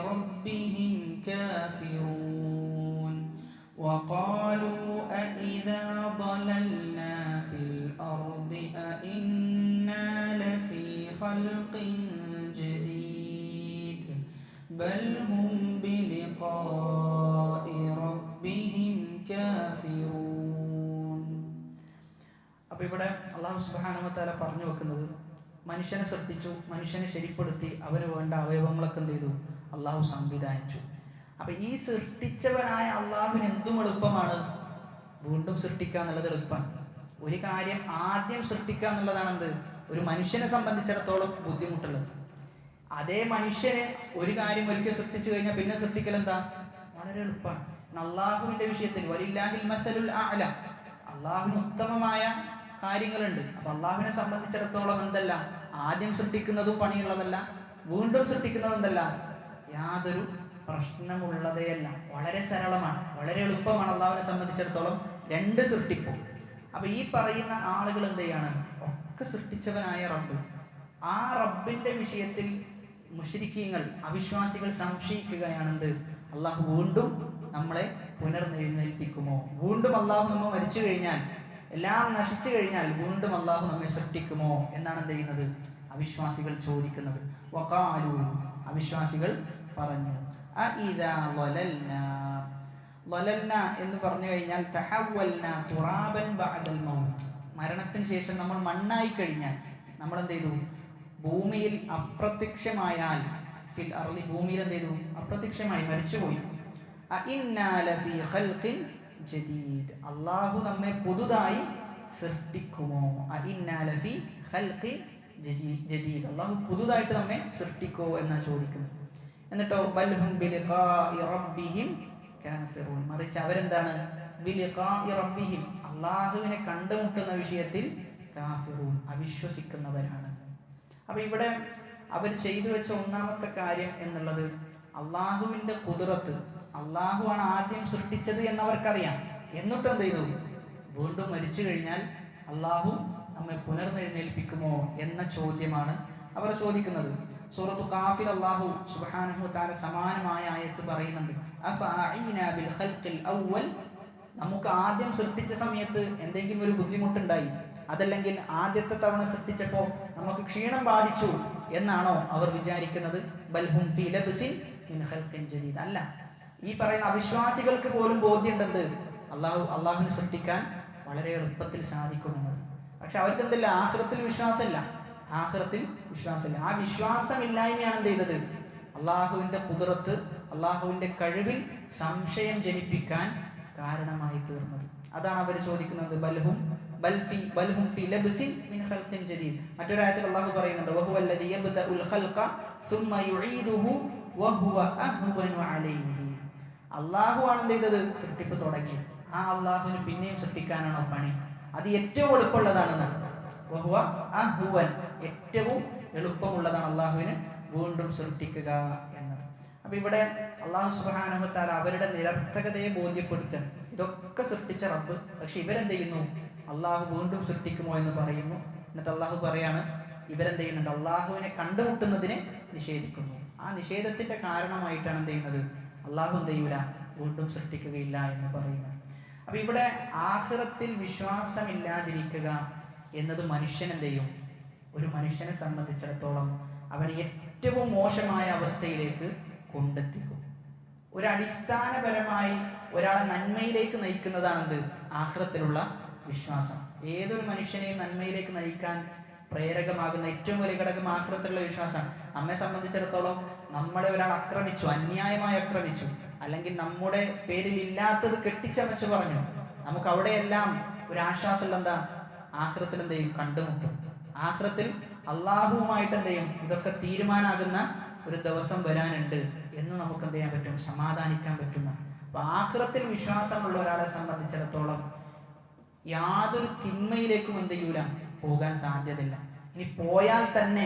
ربهم كافرون وقالوا أإذا ضللنا في الأرض أإنا لفي خلق جديد بل هم بلقاء ربهم كافرون. അപ്പോൾ ഇവിടെ അല്ലാഹു സുബ്ഹാനഹു വ തആല പറഞ്ഞു വെക്കുന്നത്, മനുഷ്യനെ സൃഷ്ടിച്ചു, മനുഷ്യനെ ശരിപ്പെടുത്തി, അവന് വേണ്ട അവയവങ്ങളൊക്കെ എന്ത് ചെയ്തു? അള്ളാഹു സംവിധാനിച്ചു. അപ്പൊ ഈ സൃഷ്ടിച്ചവനായ അള്ളാഹുവിന് എന്തും എളുപ്പമാണ്, വീണ്ടും സൃഷ്ടിക്കുക എന്നുള്ളത് എളുപ്പമാണ്. ഒരു കാര്യം ആദ്യം സൃഷ്ടിക്കുക എന്നുള്ളതാണ് എന്ത്? ഒരു മനുഷ്യനെ സംബന്ധിച്ചിടത്തോളം ബുദ്ധിമുട്ടുള്ളത്. അതേ മനുഷ്യനെ ഒരു കാര്യം ഒരിക്കൽ സൃഷ്ടിച്ചു കഴിഞ്ഞാൽ പിന്നെ സൃഷ്ടിക്കൽ എന്താ? വളരെ എളുപ്പമാണ്. അള്ളാഹുവിന്റെ വിഷയത്തിൽ വലില്ലാഹിൽ മസലുൽ അഅല, അള്ളാഹുവിന് ഉത്തമമായ കാര്യങ്ങളുണ്ട്. അപ്പൊ അള്ളാഹുവിനെ സംബന്ധിച്ചിടത്തോളം എന്തല്ല, ആദ്യം സൃഷ്ടിക്കുന്നതും പണിയുള്ളതല്ല, വീണ്ടും സൃഷ്ടിക്കുന്നത് എന്തല്ല, യാതൊരു പ്രശ്നമുള്ളതേയല്ല. വളരെ സരളമാണ്, വളരെ എളുപ്പമാണ് അള്ളാഹുവിനെ സംബന്ധിച്ചിടത്തോളം രണ്ട് സൃഷ്ടിപ്പും. അപ്പൊ ഈ പറയുന്ന ആളുകൾ എന്ത് ചെയ്യാണ്? ഒക്കെ സൃഷ്ടിച്ചവനായ റബ്ബ്, ആ റബ്ബിന്റെ വിഷയത്തിൽ മുശ്രിക്കീങ്ങൾ, അവിശ്വാസികൾ സംശയിക്കുകയാണെന്ത്? അള്ളാഹു വീണ്ടും നമ്മളെ പുനർനെഴുന്നേൽപ്പിക്കുമോ? വീണ്ടും അള്ളാഹു നമ്മെ മരിച്ചു കഴിഞ്ഞാൽ, എല്ലാം നശിച്ചു കഴിഞ്ഞാൽ വീണ്ടും അള്ളാഹു നമ്മെ സൃഷ്ടിക്കുമോ എന്നാണ് എന്ത് ചെയ്യുന്നത്? അവിശ്വാസികൾ ചോദിക്കുന്നത്. വഖാലു, അവിശ്വാസികൾ പറഞ്ഞു, അഇദാ ളലൽനാ, ളലൽന എന്ന് പറഞ്ഞു കഴിഞ്ഞാൽ തഹവ്വൽന തുറാബൻ ബഅദൽ മൗത്ത്, മരണത്തിന് ശേഷം നമ്മൾ മണ്ണായി കഴിഞ്ഞാൽ, നമ്മൾ എന്ത് ചെയ്തു? ഭൂമിയിൽ അപ്രത്യക്ഷമായാൽ, ഫിൽ അർളി, ഭൂമിയിൽ എന്ത് ചെയ്തു? അപ്രത്യക്ഷമായി, മരിച്ചുപോയി. അഇന്നാ ലഫീ ഖൽഖിൻ ജദീദ്, അല്ലാഹു നമ്മെ പുതുതായി സൃഷ്ടിക്കുമോ? അഇന്നാ ലഫീ ഖൽഖിൻ ജദീദ്, അല്ലാഹു പുതുതായിട്ട് നമ്മെ സൃഷ്ടിക്കുമോ എന്നാ ചോദിക്കുന്നത്. എന്നിട്ടോ ബൽഹും ബിലിഖാഇ റബ്ബിഹിം കാഫിറൂൻ, മറിച്ച് അവരെന്താണ്? ബിലിഖാഇ റബ്ബിഹിം, അല്ലാഹുവിനെ കണ്ടുമുട്ടുന്ന വിഷയത്തിൽ കാഫിറൂൻ, അവിശ്വസിക്കുന്നവരാണ്. അപ്പൊ ഇവിടെ അവർ ചെയ്തു വെച്ച ഒന്നാമത്തെ കാര്യം എന്നുള്ളത് അള്ളാഹുവിന്റെ ഖുദ്റത്ത്, അള്ളാഹുവാണ് ആദ്യം സൃഷ്ടിച്ചത് എന്നവർക്കറിയാം. എന്നിട്ട് എന്ത് ചെയ്തു? വീണ്ടും മരിച്ചു കഴിഞ്ഞാൽ അള്ളാഹു നമ്മെ പുനർനെഴുന്നേൽപ്പിക്കുമോ എന്ന ചോദ്യമാണ് അവർ ചോദിക്കുന്നത്. സൂറത്തു ഖാഫിൽ അള്ളാഹു സുബ്ഹാനഹു വ തആല സമാനമായ ആയത്ത് പറയുന്നുണ്ട്, അഫഅഇനാ ബിൽ ഖൽഖിൽ അവ്വൽ, നമുക്ക് ആദ്യം സൃഷ്ടിച്ച സമയത്ത് എന്തെങ്കിലും ഒരു ബുദ്ധിമുട്ടുണ്ടായി, അതല്ലെങ്കിൽ ആദ്യത്തെ തവണ സൃഷ്ടിച്ചപ്പോൾ നമുക്ക് ക്ഷീണം ബാധിച്ചു എന്നാണോ അവർ വിചാരിക്കുന്നത്? ബൽഹും ഫീ ലബ്സിൻ മിൻ ഖൽഖിൻ ജദീദ്, അല്ല, ഈ പറയുന്ന അവിശ്വാസികൾക്ക് പോലും ബോധ്യമുണ്ടെന്ന് അള്ളാഹുവിനെ സൃഷ്ടിക്കാൻ വളരെ എളുപ്പത്തിൽ സാധിക്കുമെന്നത്. പക്ഷെ അവർക്ക് എന്തില്ല? ആഖിറത്തിൽ വിശ്വാസമില്ല, ആഖിറത്തിൽ വിശ്വാസമില്ല. ആ വിശ്വാസമില്ലായ്മയാണ് എന്ത് ചെയ്തത്? അള്ളാഹുവിന്റെ ഖുദ്റത്ത്, അള്ളാഹുവിന്റെ കഴിവിൽ സംശയം ജനിപ്പിക്കാൻ കാരണമായി തീർന്നത്. അതാണ് അവർ ചോദിക്കുന്നത്. ബൽഹും ഫീ ലബ്സിൻ മിൻ ഖൽഖിൻ ജദീദ്. മറ്റൊരായത്തിൽ അള്ളാഹു പറയുന്നുണ്ട്, വഹുവല്ലദീ യബ്ദഉൽ ഖൽഖ ثم يعيده وهو أهون عليه. അള്ളാഹു ആണ് എന്ത് ചെയ്തത്? സൃഷ്ടിപ്പ് തുടങ്ങിയത്. ആ അള്ളാഹുവിന് പിന്നെയും സൃഷ്ടിക്കാനാണോ പണി? അത് ഏറ്റവും എളുപ്പമുള്ളതാണെന്നാണ്. വഹുവ അഹ്വൻ, ഏറ്റവും എളുപ്പമുള്ളതാണ് അള്ളാഹുവിന് വീണ്ടും സൃഷ്ടിക്കുക എന്നത്. അപ്പൊ ഇവിടെ അള്ളാഹു സുബ്ഹാനഹു വ തആല അവരുടെ നിരർത്ഥകതയെ ബോധ്യപ്പെടുത്തണം. ഇതൊക്കെ സൃഷ്ടിച്ച റബ്ബ്, പക്ഷെ ഇവരെന്ത് ചെയ്യുന്നു? അള്ളാഹു വീണ്ടും സൃഷ്ടിക്കുമോ എന്ന് പറയുന്നു. എന്നിട്ട് അള്ളാഹു പറയാണ്, ഇവരെന്ത് ചെയ്യുന്നുണ്ട്? അള്ളാഹുവിനെ കണ്ടുമുട്ടുന്നതിനെ നിഷേധിക്കുന്നു. ആ നിഷേധത്തിന്റെ കാരണമായിട്ടാണ് എന്ത് ചെയ്യുന്നത്? അള്ളാഹു എന്ത് ചെയ്യൂല? വീണ്ടും സൃഷ്ടിക്കുകയില്ല എന്ന് പറയുന്നത്. അപ്പൊ ഇവിടെ ആഖിറത്തിൽ വിശ്വാസമില്ലാതിരിക്കുക എന്നത് മനുഷ്യൻ എന്ത് ചെയ്യും? ഒരു മനുഷ്യനെ സംബന്ധിച്ചിടത്തോളം അവന് ഏറ്റവും മോശമായ അവസ്ഥയിലേക്ക് കൊണ്ടെത്തിക്കും. ഒരു അടിസ്ഥാനപരമായി ഒരാളെ നന്മയിലേക്ക് നയിക്കുന്നതാണെന്ത്? ആഖിറത്തിലുള്ള വിശ്വാസം. ഏതൊരു മനുഷ്യനെയും നന്മയിലേക്ക് നയിക്കാൻ പ്രേരകമാകുന്ന ഏറ്റവും വലിയ ഘടകം ആഖിറത്തിലുള്ള വിശ്വാസം. നമ്മെ സംബന്ധിച്ചിടത്തോളം നമ്മളെ ഒരാൾ ആക്രമിച്ചു, അന്യായമായി ആക്രമിച്ചു, അല്ലെങ്കിൽ നമ്മുടെ പേരിൽ ഇല്ലാത്തത് കെട്ടിച്ചമച്ച് പറഞ്ഞു, നമുക്ക് അവിടെയെല്ലാം ഒരു ആശ്വാസം എന്താ? ആഖിറത്തിൽ എന്ത് ചെയ്യും? കണ്ടുമുട്ടും. ആഖിറത്തിൽ അള്ളാഹുവുമായിട്ട് എന്ത് ചെയ്യും? ഇതൊക്കെ തീരുമാനാകുന്ന ഒരു ദിവസം വരാനുണ്ട് എന്ന് നമുക്ക് എന്ത് ചെയ്യാൻ പറ്റും? സമാധാനിക്കാൻ പറ്റുന്ന. അപ്പൊ ആഖിറത്തിൽ വിശ്വാസമുള്ള ഒരാളെ സംബന്ധിച്ചിടത്തോളം യാതൊരു തിന്മയിലേക്കും എന്ത് ചെയ്യൂല? പോകാൻ സാധ്യതയില്ല. ഇനി പോയാൽ തന്നെ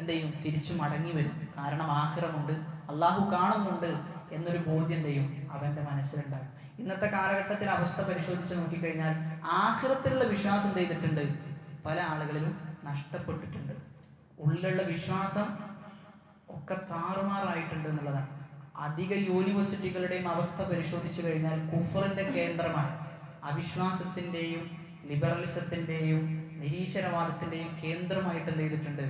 എന്ത് ചെയ്യും? തിരിച്ചു മടങ്ങി വരും. കാരണം ആഖിറമുണ്ട്, അള്ളാഹു കാണുന്നുണ്ട് എന്നൊരു ബോധ്യം എന്ത് ചെയ്യും? അവന്റെ മനസ്സിലുണ്ടാകും. ഇന്നത്തെ കാലഘട്ടത്തിൽ അവസ്ഥ പരിശോധിച്ച് നോക്കിക്കഴിഞ്ഞാൽ ആഖിറത്തിലുള്ള വിശ്വാസം എന്ത് ചെയ്തിട്ടുണ്ട്? പല ആളുകളിലും നഷ്ടപ്പെട്ടിട്ടുണ്ട്. ഉള്ളിലുള്ള വിശ്വാസം ഒക്കെ താറുമാറായിട്ടുണ്ട് എന്നുള്ളതാണ്. അധിക യൂണിവേഴ്സിറ്റികളുടെയും അവസ്ഥ പരിശോധിച്ചു കഴിഞ്ഞാൽ കുഫറിന്റെ കേന്ദ്രമാണ്. അവിശ്വാസത്തിന്റെയും ലിബറലിസത്തിന്റെയും നിരീശ്വരവാദത്തിന്റെയും കേന്ദ്രമായിട്ട് എന്ത് ചെയ്തിട്ടുണ്ട്?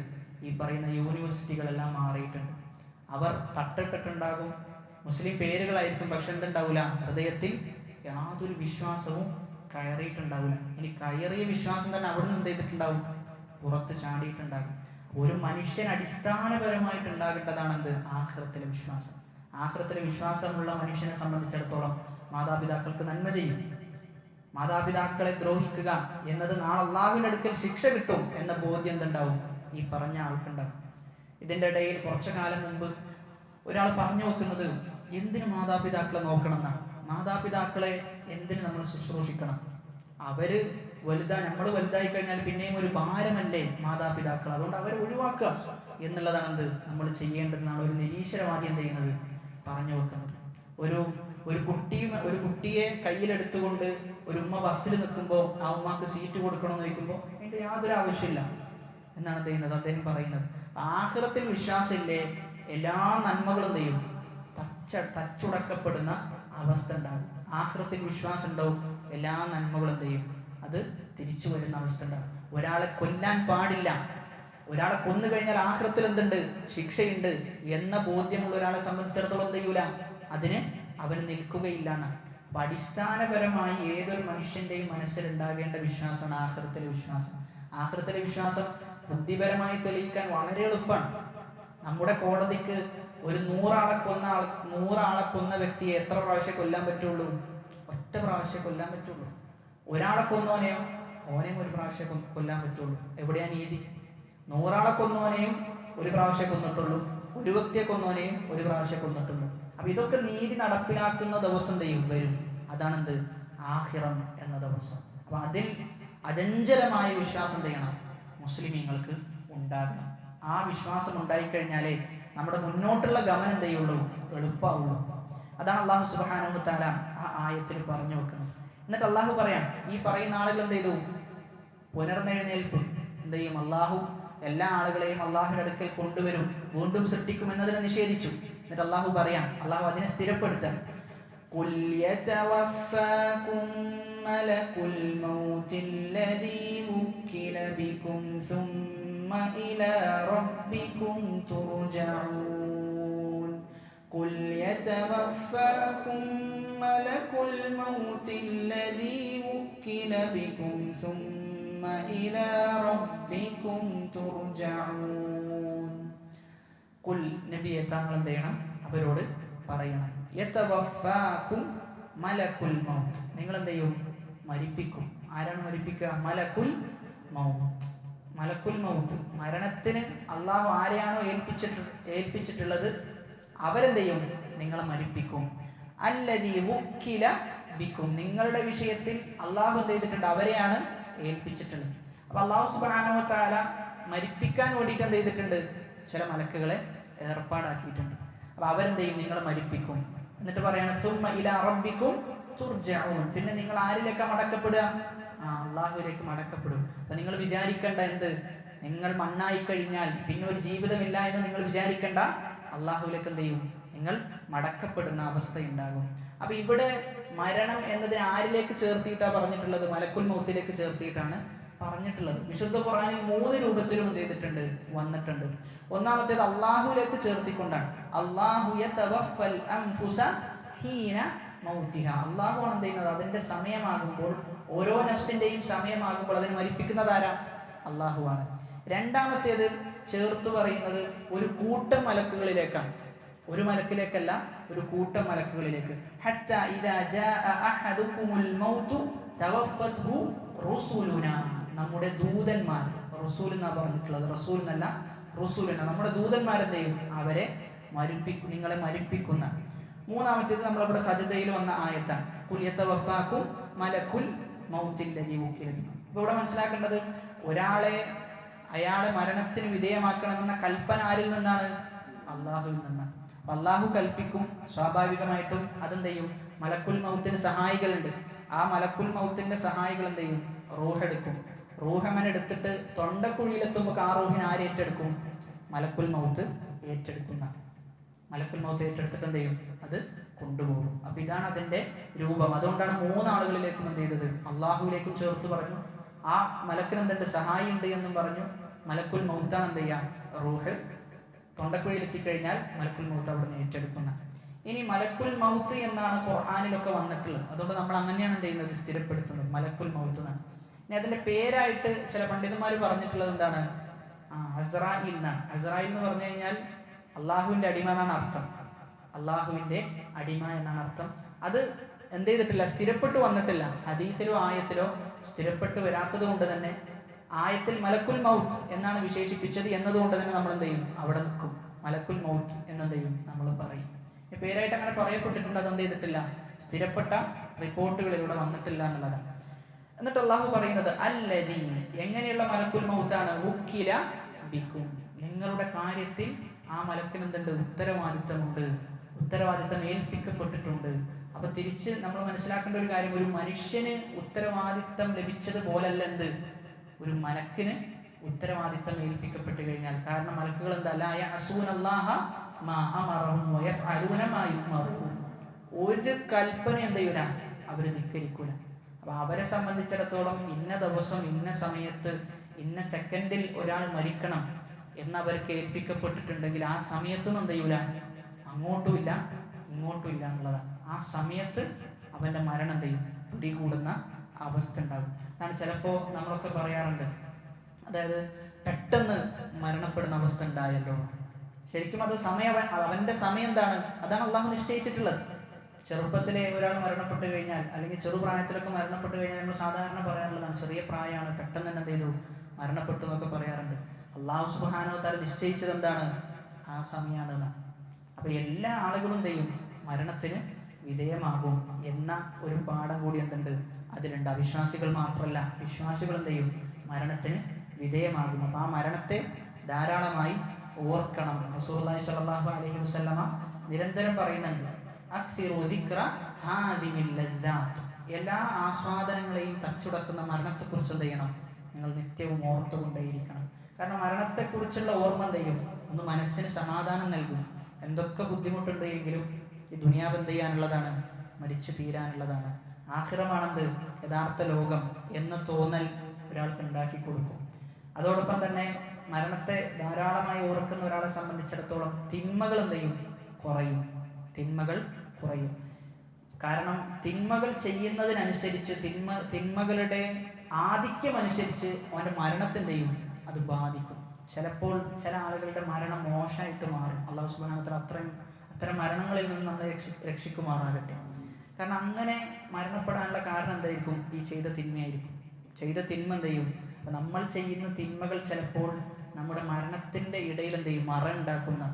ഈ പറയുന്ന യൂണിവേഴ്സിറ്റികളെല്ലാം മാറിയിട്ടുണ്ട്. അവർ തട്ടിട്ടിട്ടുണ്ടാകും, മുസ്ലിം പേരുകളായിരിക്കും, പക്ഷെ എന്തുണ്ടാവില്ല? ഹൃദയത്തിൽ യാതൊരു വിശ്വാസവും കയറിയിട്ടുണ്ടാവില്ല. ഇനി കയറിയ വിശ്വാസം തന്നെ അവിടെ നിന്ന് എന്ത് ചെയ്തിട്ടുണ്ടാവും? പുറത്ത് ചാടിയിട്ടുണ്ടാകും. ഒരു മനുഷ്യൻ അടിസ്ഥാനപരമായിട്ട് ഉണ്ടാകേണ്ടതാണെന്ത്? ആഖിറത്തിലെ വിശ്വാസം. ആഖിറത്തിലെ വിശ്വാസമുള്ള മനുഷ്യനെ സംബന്ധിച്ചിടത്തോളം മാതാപിതാക്കൾക്ക് നന്മ ചെയ്യും. മാതാപിതാക്കളെ ദ്രോഹിക്കുക എന്നത് നാളെ അല്ലാഹുവിന്റെ അടുക്കൽ ശിക്ഷ കിട്ടും എന്ന ബോധ്യം എന്തുണ്ടാവും? ഈ പറഞ്ഞ ആൾക്കുണ്ടാവും. ഇതിന്റെ ഇടയിൽ കുറച്ചു കാലം മുമ്പ് ഒരാൾ പറഞ്ഞു വെക്കുന്നത്, എന്തിന് മാതാപിതാക്കളെ നോക്കണം എന്നാണ്. മാതാപിതാക്കളെ എന്തിന് നമ്മൾ ശുശ്രൂഷിക്കണം? അവര് നമ്മൾ വലുതായി കഴിഞ്ഞാൽ പിന്നെയും ഒരു ഭാരമല്ലേ മാതാപിതാക്കൾ, അതുകൊണ്ട് അവരെ ഒഴിവാക്കുക എന്നുള്ളതാണ് എന്ത് നമ്മൾ ചെയ്യേണ്ടതെന്നാണ് ഒരു നിരീശ്വരവാദി എന്ത് ചെയ്യുന്നത്? പറഞ്ഞു വെക്കുന്നത്. ഒരു കുട്ടിയെ കയ്യിലെടുത്തുകൊണ്ട് ഒരു ഉമ്മ ബസ്സിൽ നിൽക്കുമ്പോൾ ആ ഉമ്മക്ക് സീറ്റ് കൊടുക്കണമെന്ന് ചോദിക്കുമ്പോൾ അതിന്റെ യാതൊരു ആവശ്യമില്ല എന്നാണ് എന്ത് ചെയ്യുന്നത്? അദ്ദേഹം പറയുന്നത്. ആഖിറത്തിൽ വിശ്വാസമില്ലേ, എല്ലാ നന്മകളും എന്ത് ചെയ്യും? തച്ചുടക്കപ്പെടുന്ന അവസ്ഥ ഉണ്ടാകും. ആഖിറത്തിൽ വിശ്വാസം ഉണ്ടാവും, എല്ലാ നന്മകളും എന്ത് ചെയ്യും? അത് തിരിച്ചു വരുന്ന അവസ്ഥ ഉണ്ടാകും. ഒരാളെ കൊല്ലാൻ പാടില്ല, ഒരാളെ കൊന്നു കഴിഞ്ഞാൽ ആഖിറത്തിൽ എന്തുണ്ട്? ശിക്ഷയുണ്ട് എന്ന ബോധ്യമുള്ള ഒരാളെ സംബന്ധിച്ചിടത്തോളം എന്ത് ചെയ്യൂല? അതിന് അവന് നിൽക്കുകയില്ല എന്നാണ്. അപ്പൊ അടിസ്ഥാനപരമായി ഏതൊരു മനുഷ്യന്റെയും മനസ്സിലുണ്ടാകേണ്ട വിശ്വാസമാണ് ആഖിറത്തിലെ വിശ്വാസം. ആഖിറത്തിലെ വിശ്വാസം ബുദ്ധിപരമായി തെളിയിക്കാൻ വളരെ എളുപ്പമാണ്. നമ്മുടെ കോടതിക്ക് ഒരു 100 ആളെ കൊന്ന വ്യക്തിയെ എത്ര പ്രാവശ്യം കൊല്ലാൻ പറ്റുള്ളൂ? ഒറ്റ പ്രാവശ്യം കൊല്ലാൻ പറ്റുള്ളൂ. ഒരാളെ കൊന്നോനെയോ ഓനെയും ഒരു പ്രാവശ്യം കൊല്ലാൻ പറ്റുള്ളൂ. എവിടെയാ നീതി? 100 ആളെ കൊന്നോനെയും ഒരു പ്രാവശ്യം കൊന്നിട്ടുള്ളൂ, ഒരു വ്യക്തിയെ കൊന്നോനെയും ഒരു പ്രാവശ്യം കൊന്നിട്ടുള്ളൂ. അപ്പൊ ഇതൊക്കെ നീതി നടപ്പിലാക്കുന്ന ദിവസം എന്തെയും വരും. അതാണെന്ത്? ആഖിറം എന്ന ദിവസം. അപ്പൊ അതിൽ അചഞ്ചലമായ വിശ്വാസം എന്ത് ചെയ്യണം? മുസ്ലിമീങ്ങൾക്ക് ഉണ്ടാകണം. ആ വിശ്വാസം ഉണ്ടായിക്കഴിഞ്ഞാലേ നമ്മുടെ മുന്നോട്ടുള്ള ഗമനം എന്ത് ചെയ്യുള്ളൂ? എളുപ്പമാവുള്ളൂ. അതാണ് അല്ലാഹു സുബ്ഹാനഹു വ തആല ആ ആയത്തിൽ പറഞ്ഞു വെക്കുന്നത്. എന്നിട്ട് അല്ലാഹു പറയാം, ഈ പറയുന്ന ആളുകൾ എന്ത് ചെയ്തു? പുനർനെഴുന്നേൽപ്പ് എന്ത് ചെയ്യും? അല്ലാഹു എല്ലാ ആളുകളെയും അല്ലാഹുവിന്റെ അടുക്കൽ കൊണ്ടുവരും, വീണ്ടും സൃഷ്ടിക്കും എന്നതിനെ നിഷേധിച്ചു. എന്നിട്ട് അല്ലാഹു പറയാം, അല്ലാഹു അതിനെ സ്ഥിരപ്പെടുത്താൻ, ഖുൽ യതവഫാകും മലകുൽ മൗതില്ലദീ വുക്കില ബികും സുമ്മ ഇലാ റബ്ബികും തുർജഊൻ. ഖുൽ യതവഫാകും മലകുൽ മൗതില്ലദീ വുക്കില ബികും സുമ്മ ഇലാ റബ്ബികും തുർജഊൻ. ഖുൽ നബിയെ താങ്കൾ എന്ത് ചെയ്യണം? അവരോട് പറയണം, യതവഫാകും മലകുൽ മൗത്ത്, നിങ്ങൾ എന്ത് ചെയ്യും? മരിപ്പിക്കും. ആരാണ് മരിപ്പിക്കുക? മലകുൽ മൗത്ത്. മലക്കുൽ മൗത്ത്, മരണത്തിന് അള്ളാഹു ആരെയാണോ ഏൽപ്പിച്ചിട്ടുള്ളത് അവരെന്ത് ചെയ്യും? നിങ്ങളെ മരിപ്പിക്കും. അല്ലദീ വുക്കില ബിക്കും, നിങ്ങളുടെ വിഷയത്തിൽ അള്ളാഹു എന്ത് ചെയ്തിട്ടുണ്ട്? അവരെയാണ് ഏൽപ്പിച്ചിട്ടുള്ളത്. അപ്പൊ അള്ളാഹു സുബ്ഹാനഹു വ തആല മരിപ്പിക്കാൻ വേണ്ടിയിട്ട് എന്ത് ചെയ്തിട്ടുണ്ട്? ചില മലക്കുകളെ ഏർപ്പാടാക്കിയിട്ടുണ്ട്. അപ്പൊ അവരെന്ത് ചെയ്യും? നിങ്ങളെ മരിപ്പിക്കും. എന്നിട്ട് പറയാണ് സുമ്മ ഇലാ റബ്ബിക്കും തുർജഊൻ, പിന്നെ നിങ്ങൾ ആരിലേക്കാണ് മടക്കപ്പെടുക? അള്ളാഹുവിലേക്ക് മടക്കപ്പെടും. അപ്പൊ നിങ്ങൾ വിചാരിക്കേണ്ട എന്ത്? നിങ്ങൾ മണ്ണായി കഴിഞ്ഞാൽ പിന്നെ ഒരു ജീവിതമില്ല എന്ന് നിങ്ങൾ വിചാരിക്കേണ്ട. അള്ളാഹുവിലേക്ക് എന്ത് ചെയ്യും? നിങ്ങൾ മടക്കപ്പെടുന്ന അവസ്ഥയുണ്ടാകും. അപ്പൊ ഇവിടെ മരണം എന്നതിന് ആരിലേക്ക് ചേർത്തിയിട്ടാണ് പറഞ്ഞിട്ടുള്ളത്? മലക്കുൽ മൗത്തിലേക്ക് ചേർത്തിയിട്ടാണ് പറഞ്ഞിട്ടുള്ളത്. വിശുദ്ധ ഖുർആനിൽ 3 രൂപത്തിലും എന്ത് ചെയ്തിട്ടുണ്ട്? വന്നിട്ടുണ്ട്. ഒന്നാമത്തേത് അള്ളാഹുവിലേക്ക് ചേർത്തിക്കൊണ്ടാണ്. അല്ലാഹു യതവഫൽ അൻഫുസ ഹീന മൗതിഹ, അള്ളാഹുവാണ് എന്ത് ചെയ്യുന്നത്? അതിന്റെ സമയമാകുമ്പോൾ, ഓരോ നഫ്സിന്റെയും സമയമാകുമ്പോൾ അതിനെ മരിപ്പിക്കുന്നത് ആരാ? അള്ളാഹുവാണ്. രണ്ടാമത്തേത് ചേർത്ത് പറയുന്നത് ഒരു കൂട്ടം മലക്കുകളിലേക്കാണ്. ഒരു മലക്കിലേക്കല്ല, ഒരു കൂട്ടം മലക്കുകളിലേക്ക്. ഹത്താ ഇദാ ജാഅ അഹദുകുമുൽ മൗതു തവഫത്ഹു റുസുലുനാ, നമ്മുടെ ദൂതന്മാർ, റസൂൽ എന്നാ പറഞ്ഞിട്ടുള്ളത്, റസൂൽ എന്നല്ല റുസുലുനാ, നമ്മുടെ ദൂതന്മാരെന്ത് ചെയ്യും? അവരെ നിങ്ങളെ മരിപ്പിക്കുന്ന. മൂന്നാമത്തേത് നമ്മളിവിടെ സജദയിൽ വന്ന ആയത്താണ്, ഖുൽ യതവഫാകും മലക്കുൽ മൗത്തില്ലദീ വുക്കില ബിക്കും. ഇപ്പോൾ ഇവിടെ മനസ്സിലാക്കേണ്ടത്, അയാളെ മരണത്തിന് വിധേയമാക്കണമെന്ന കൽപ്പന ആരിൽ നിന്നാണ്? അള്ളാഹുവിൽ നിന്നാണ്. അള്ളാഹു കൽപ്പിക്കും, സ്വാഭാവികമായിട്ടും അതെന്ത് ചെയ്യും? മലക്കുൽ മൗത്തിന് സഹായികളുണ്ട്. ആ മലക്കുൽ മൗത്തിന്റെ സഹായികൾ എന്ത് ചെയ്യും? റൂഹെടുക്കും. റൂഹമൻ എടുത്തിട്ട് തൊണ്ടക്കുഴിയിലെത്തുമ്പോൾ ആ റൂഹിനെ ആര് ഏറ്റെടുക്കും? മലക്കുൽ മൗത്ത് ഏറ്റെടുക്കുന്ന. മലക്കുൽ മൗത്ത് ഏറ്റെടുത്തിട്ട് എന്ത് ചെയ്യും? അത് കൊണ്ടുപോകും. അപ്പൊ ഇതാണ് അതിന്റെ രൂപം. അതുകൊണ്ടാണ് 3 ആളുകളിലേക്കും എന്ത് ചെയ്തത്? അള്ളാഹുവിലേക്കും ചേർത്ത് പറഞ്ഞു. ആ മലക്കിന് എന്തുണ്ട്? സഹായി ഉണ്ട് എന്നും പറഞ്ഞു. മലക്കുൽ മൗത്താണ് എന്ത് ചെയ്യാം? റൂഹ് തൊണ്ടക്കുഴിയിൽ എത്തിക്കഴിഞ്ഞാൽ മലക്കുൽ മൗത്ത് അവിടെ നിന്ന് ഏറ്റെടുക്കുന്ന. ഇനി മലക്കുൽ മൗത്ത് എന്നാണ് ഖുർആനിലൊക്കെ വന്നിട്ടുള്ളത്. അതുകൊണ്ട് നമ്മൾ അങ്ങനെയാണ് എന്ത് ചെയ്യുന്നത്? സ്ഥിരപ്പെടുത്തുന്നത് മലക്കുൽ മൗത്ത് എന്നാണ്. ഇനി അതിന്റെ പേരായിട്ട് ചില പണ്ഡിതന്മാർ പറഞ്ഞിട്ടുള്ളത് എന്താണ്? അസ്രായിൽ എന്നാണ്. അസ്രായിൽ എന്ന് പറഞ്ഞു കഴിഞ്ഞാൽ അള്ളാഹുവിന്റെ അടിമ എന്നാണ് അർത്ഥം. അള്ളാഹുവിന്റെ അടിമ എന്നാണ് അർത്ഥം. അത് എന്ത് ചെയ്തിട്ടില്ല? സ്ഥിരപ്പെട്ടു വന്നിട്ടില്ല. ഹദീസിലോ ആയത്തിലോ സ്ഥിരപ്പെട്ടു വരാത്തത് കൊണ്ട് തന്നെ ആയത്തിൽ മലക്കുൽ മൗത്ത് എന്നാണ് വിശേഷിപ്പിച്ചത് എന്നതുകൊണ്ട് തന്നെ നമ്മൾ എന്ത് ചെയ്യും? അവിടെ നിൽക്കും. മലക്കുൽ മൗത്ത് എന്നെന്ത് ചെയ്യും? നമ്മൾ പറയും. പേരായിട്ട് അങ്ങനെ പറയപ്പെട്ടിട്ടുണ്ട്. അതെന്ത് ചെയ്തിട്ടില്ല? സ്ഥിരപ്പെട്ട റിപ്പോർട്ടുകളിലൂടെ വന്നിട്ടില്ല എന്നുള്ളതാണ്. എന്നിട്ട് അള്ളാഹു പറയുന്നത് അല്ലദീ, എങ്ങനെയുള്ള മലക്കുൽ മൗത്താണ്? വുക്കില ബിക്കും, നിങ്ങളുടെ കാര്യത്തിൽ ആ മലക്കിന് എന്തുണ്ട്? ഉത്തരവാദിത്തമുണ്ട്, ഉത്തരവാദിത്തം ഏൽപ്പിക്കപ്പെട്ടിട്ടുണ്ട്. അപ്പൊ തിരിച്ച് നമ്മൾ മനസ്സിലാക്കേണ്ട ഒരു കാര്യം, ഒരു മനുഷ്യന് ഉത്തരവാദിത്തം ലഭിച്ചതുപോലല്ല എന്ത്? ഒരു മലക്കിന് ഉത്തരവാദിത്തം ഏൽപ്പിക്കപ്പെട്ടു കഴിഞ്ഞാൽ. കാരണം മലക്കുകൾ എന്താ? ലാ യഅസൂനല്ലാഹ മാ അമറഹും വയഫ്അലൂന മാ യുഅ്മറൂൻ, ഒരു കൽപ്പന എന്ത് ചെയ്യൂല? അവർ ധിക്കരിക്കൂല. അപ്പൊ അവരെ സംബന്ധിച്ചിടത്തോളം ഇന്ന ദിവസം ഇന്ന സമയത്ത് ഇന്ന സെക്കൻഡിൽ ഒരാൾ മരിക്കണം എന്നവർക്ക് ഏൽപ്പിക്കപ്പെട്ടിട്ടുണ്ടെങ്കിൽ ആ സമയത്തൊന്നും എന്ത് ചെയ്യൂല? അങ്ങോട്ടും ഇല്ല ഇങ്ങോട്ടും ഇല്ല എന്നുള്ളതാണ്. ആ സമയത്ത് അവന്റെ മരണം എന്ത് ചെയ്യും? പിടികൂടുന്ന അവസ്ഥ ഉണ്ടാകും. അതാണ് ചിലപ്പോൾ നമ്മളൊക്കെ പറയാറുണ്ട്, അതായത് പെട്ടെന്ന് മരണപ്പെടുന്ന അവസ്ഥ ഉണ്ടായല്ലോ. ശരിക്കും അത് അവന്റെ സമയം എന്താണ്? അതാണ് അള്ളാഹു നിശ്ചയിച്ചിട്ടുള്ളത്. ചെറുപ്പത്തിലെ ഒരാൾ മരണപ്പെട്ട് കഴിഞ്ഞാൽ, അല്ലെങ്കിൽ ചെറുപ്രായത്തിലൊക്കെ മരണപ്പെട്ട് കഴിഞ്ഞാൽ നമ്മൾ സാധാരണ പറയാറുള്ളതാണ്, ചെറിയ പ്രായമാണ്, പെട്ടെന്ന് തന്നെ എന്ത് ചെയ്തു? മരണപ്പെട്ടു എന്നൊക്കെ പറയാറുണ്ട്. അള്ളാഹു സുബ്ഹാനഹു വ തആല നിശ്ചയിച്ചത് എന്താണ്? ആ സമയമാണെന്ന്. അപ്പൊ എല്ലാ ആളുകളും എന്ത് ചെയ്യും? മരണത്തിന് വിധേയമാകും എന്ന ഒരു പാഠം കൂടി എന്തുണ്ട്? അതിലുണ്ട്. അവിശ്വാസികൾ മാത്രമല്ല, വിശ്വാസികൾ എന്ത് ചെയ്യും? മരണത്തിന് വിധേയമാകും. അപ്പൊ ആ മരണത്തെ ധാരാളമായി ഓർക്കണം. റസൂലുള്ളാഹി സ്വല്ലല്ലാഹു അലൈഹി വസല്ലമ നിരന്തരം പറയുന്നുണ്ട്, അക്സിറു ദിക്റ ഹാദിമിൽ ലദ്ദാത്ത്, എല്ലാ ആസ്വാദനങ്ങളെയും തച്ചുടക്കുന്ന മരണത്തെക്കുറിച്ച് എന്ത് ചെയ്യണം? നിങ്ങൾ നിത്യവും ഓർത്തുകൊണ്ടേയിരിക്കണം. കാരണം മരണത്തെക്കുറിച്ചുള്ള ഓർമ്മ എന്ത് ചെയ്യും? ഒന്ന് മനസ്സിന് സമാധാനം നൽകും. എന്തൊക്കെ ബുദ്ധിമുട്ടുണ്ട് എങ്കിലും ഈ ദുനിയാവ് എന്ത് ചെയ്യാനുള്ളതാണ്? മരിച്ചു തീരാനുള്ളതാണ്. ആഖിറമാണെന്ത്? യഥാർത്ഥ ലോകം എന്ന തോന്നൽ ഒരാൾക്ക് ഉണ്ടാക്കി കൊടുക്കും. അതോടൊപ്പം തന്നെ മരണത്തെ ധാരാളമായി ഓർക്കുന്ന ഒരാളെ സംബന്ധിച്ചിടത്തോളം തിന്മകൾ എന്ത് ചെയ്യും? കുറയും. തിന്മകൾ കുറയും. കാരണം തിന്മകൾ ചെയ്യുന്നതിനനുസരിച്ച്, തിന്മകളുടെ ആധിക്യം അനുസരിച്ച് അവൻ്റെ മരണത്തിൻ്റെയും അത് ബാധിക്കും. ചിലപ്പോൾ ചില ആളുകളുടെ മരണം മോശമായിട്ട് മാറും. അല്ലാഹു സുബ്ഹാനഹു വ തആല അത്തരം മരണങ്ങളിൽ നിന്ന് നമ്മളെ രക്ഷിക്കുമാറാകട്ടെ. കാരണം അങ്ങനെ മരണപ്പെടാനുള്ള കാരണം എന്തായിരിക്കും? ഈ ചെയ്ത തിന്മയായിരിക്കും. ചെയ്ത തിന്മ എന്ത് ചെയ്യും? അപ്പം നമ്മൾ ചെയ്യുന്ന തിന്മകൾ ചിലപ്പോൾ നമ്മുടെ മരണത്തിൻ്റെ ഇടയിൽ എന്ത് ചെയ്യും, മറ ഉണ്ടാക്കുന്ന.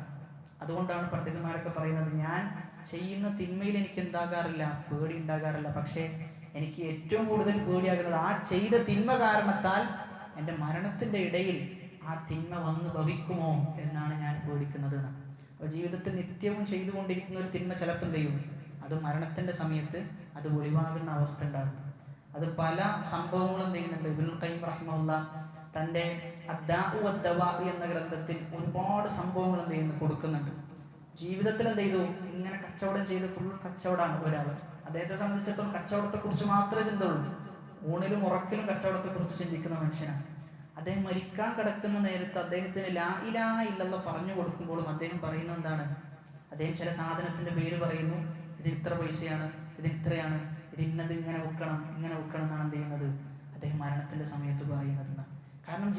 അതുകൊണ്ടാണ് പണ്ഡിതന്മാരൊക്കെ പറയുന്നത്, ഞാൻ ചെയ്യുന്ന തിന്മയിൽ എനിക്ക് എന്താകാറില്ല, പേടി ഉണ്ടാകാറില്ല. പക്ഷേ എനിക്ക് ഏറ്റവും കൂടുതൽ പേടിയാകുന്നത് ആ ചെയ്ത തിന്മ കാരണത്താൽ എൻ്റെ മരണത്തിൻ്റെ ഇടയിൽ ആ തിന്മ വന്ന് ഭവിക്കുമോ എന്നാണ് ഞാൻ പേടിക്കുന്നത്. അപ്പോൾ ജീവിതത്തിൽ നിത്യവും ചെയ്തുകൊണ്ടിരിക്കുന്ന ഒരു തിന്മ ചിലപ്പോൾ എന്ത് ചെയ്യും, അത് മരണത്തിൻ്റെ സമയത്ത് അത് ഒഴിവാകുന്ന അവസ്ഥ ഉണ്ടാകും. അത് പല സംഭവങ്ങളും ചെയ്യുന്നുണ്ട്. ഇബ്നുൽ ഖയ്യിം റഹിമഹുല്ലാഹ് തൻ്റെ അദ്ദാഉ വദ്ദവാ എന്ന ഗ്രന്ഥത്തിൽ ഒരുപാട് സംഭവങ്ങൾ എന്ത് ചെയ്യുന്നു, കൊടുക്കുന്നുണ്ട്. ജീവിതത്തിൽ എന്ത് ചെയ്തു, ഇങ്ങനെ കച്ചവടം ചെയ്ത് ഫുൾ കച്ചവടമാണ് ഒരാൾ. അദ്ദേഹത്തെ സംബന്ധിച്ചിടത്തോളം കച്ചവടത്തെക്കുറിച്ച് മാത്രമേ ചിന്തയുള്ളൂ. ഊണിലും ഉറക്കിലും കച്ചവടത്തെക്കുറിച്ച് ചിന്തിക്കുന്ന മനുഷ്യനാണ്. അദ്ദേഹം മരിക്കാൻ കിടക്കുന്ന നേരത്ത് അദ്ദേഹത്തിന് ലാ ഇലാഹ ഇല്ലല്ലാഹ് പറഞ്ഞു കൊടുക്കുമ്പോഴും അദ്ദേഹം പറയുന്നത് എന്താണ്, അദ്ദേഹം ചില സാധനത്തിൻ്റെ പേര് പറയുന്നു, ഇതിന് ഇത്ര പൈസയാണ്, ഇതിന് ഇത്രയാണ്, ഇത് ഇന്നത് ഇങ്ങനെ വെക്കണം എന്നാണ് എന്ത് ചെയ്യുന്നത്, അദ്ദേഹം മരണത്തിൻ്റെ സമയത്ത് പറയുന്നത്. കാരണം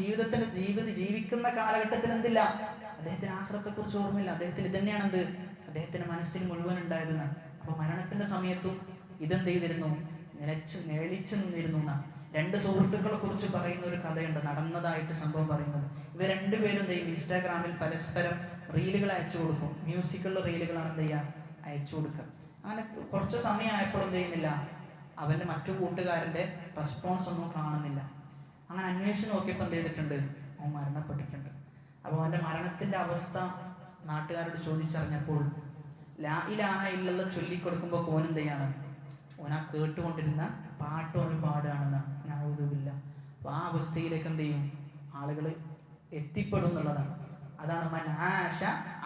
ജീവിക്കുന്ന കാലഘട്ടത്തിൽ എന്തില്ല, അദ്ദേഹത്തിന് ആഖിറത്തെക്കുറിച്ച് ഓർമ്മയില്ല. അദ്ദേഹത്തിന് ഇതന്നെയാണ് എന്ത്, അദ്ദേഹത്തിൻ്റെ മനസ്സിൽ മുഴുവൻ ഉണ്ടായതെന്നാണ്. അപ്പോൾ മരണത്തിൻ്റെ സമയത്തും ഇതെന്ത് ചെയ്തിരുന്നു, നിഴലിച്ചു നിന്നിരുന്നു എന്നാണ്. രണ്ട് സുഹൃത്തുക്കളെ കുറിച്ച് പറയുന്ന ഒരു കഥയുണ്ട്, നടന്നതായിട്ട് സംഭവം പറയുന്നത്. ഇവർ രണ്ടുപേരും എന്ത് ചെയ്യും, ഇൻസ്റ്റാഗ്രാമിൽ പരസ്പരം റീലുകൾ അയച്ചു കൊടുക്കും. മ്യൂസിക്കുള്ള റീലുകളാണ് എന്ത് ചെയ്യുക, അയച്ചു കൊടുക്കുക. അങ്ങനെ കുറച്ച് സമയമായപ്പോൾ എന്ത് ചെയ്യുന്നില്ല, അവൻ്റെ മറ്റു കൂട്ടുകാരൻ്റെ റെസ്പോൺസ് ഒന്നും കാണുന്നില്ല. അങ്ങനെ അന്വേഷിച്ച് നോക്കിയപ്പോൾ എന്ത് ചെയ്തിട്ടുണ്ട്, അവൻ മരണപ്പെട്ടിട്ടുണ്ട്. അപ്പോൾ അവൻ്റെ മരണത്തിൻ്റെ അവസ്ഥ നാട്ടുകാരോട് ചോദിച്ചറിഞ്ഞപ്പോൾ ലാ ഇലാഹ ഇല്ലല്ലാഹ് ചൊല്ലിക്കൊടുക്കുമ്പോൾ ഓനെന്ത് ചെയ്യാണ്, ഓനാ കേട്ടുകൊണ്ടിരുന്ന പാട്ട് ഓന് പാടുകയാണെന്ന് നഊദുബില്ലാ. അപ്പോൾ ആ അവസ്ഥയിലേക്ക് എന്ത് ചെയ്യും, ആളുകൾ എത്തിപ്പെടും എന്നുള്ളതാണ്. അതാണ് മൻ ആശ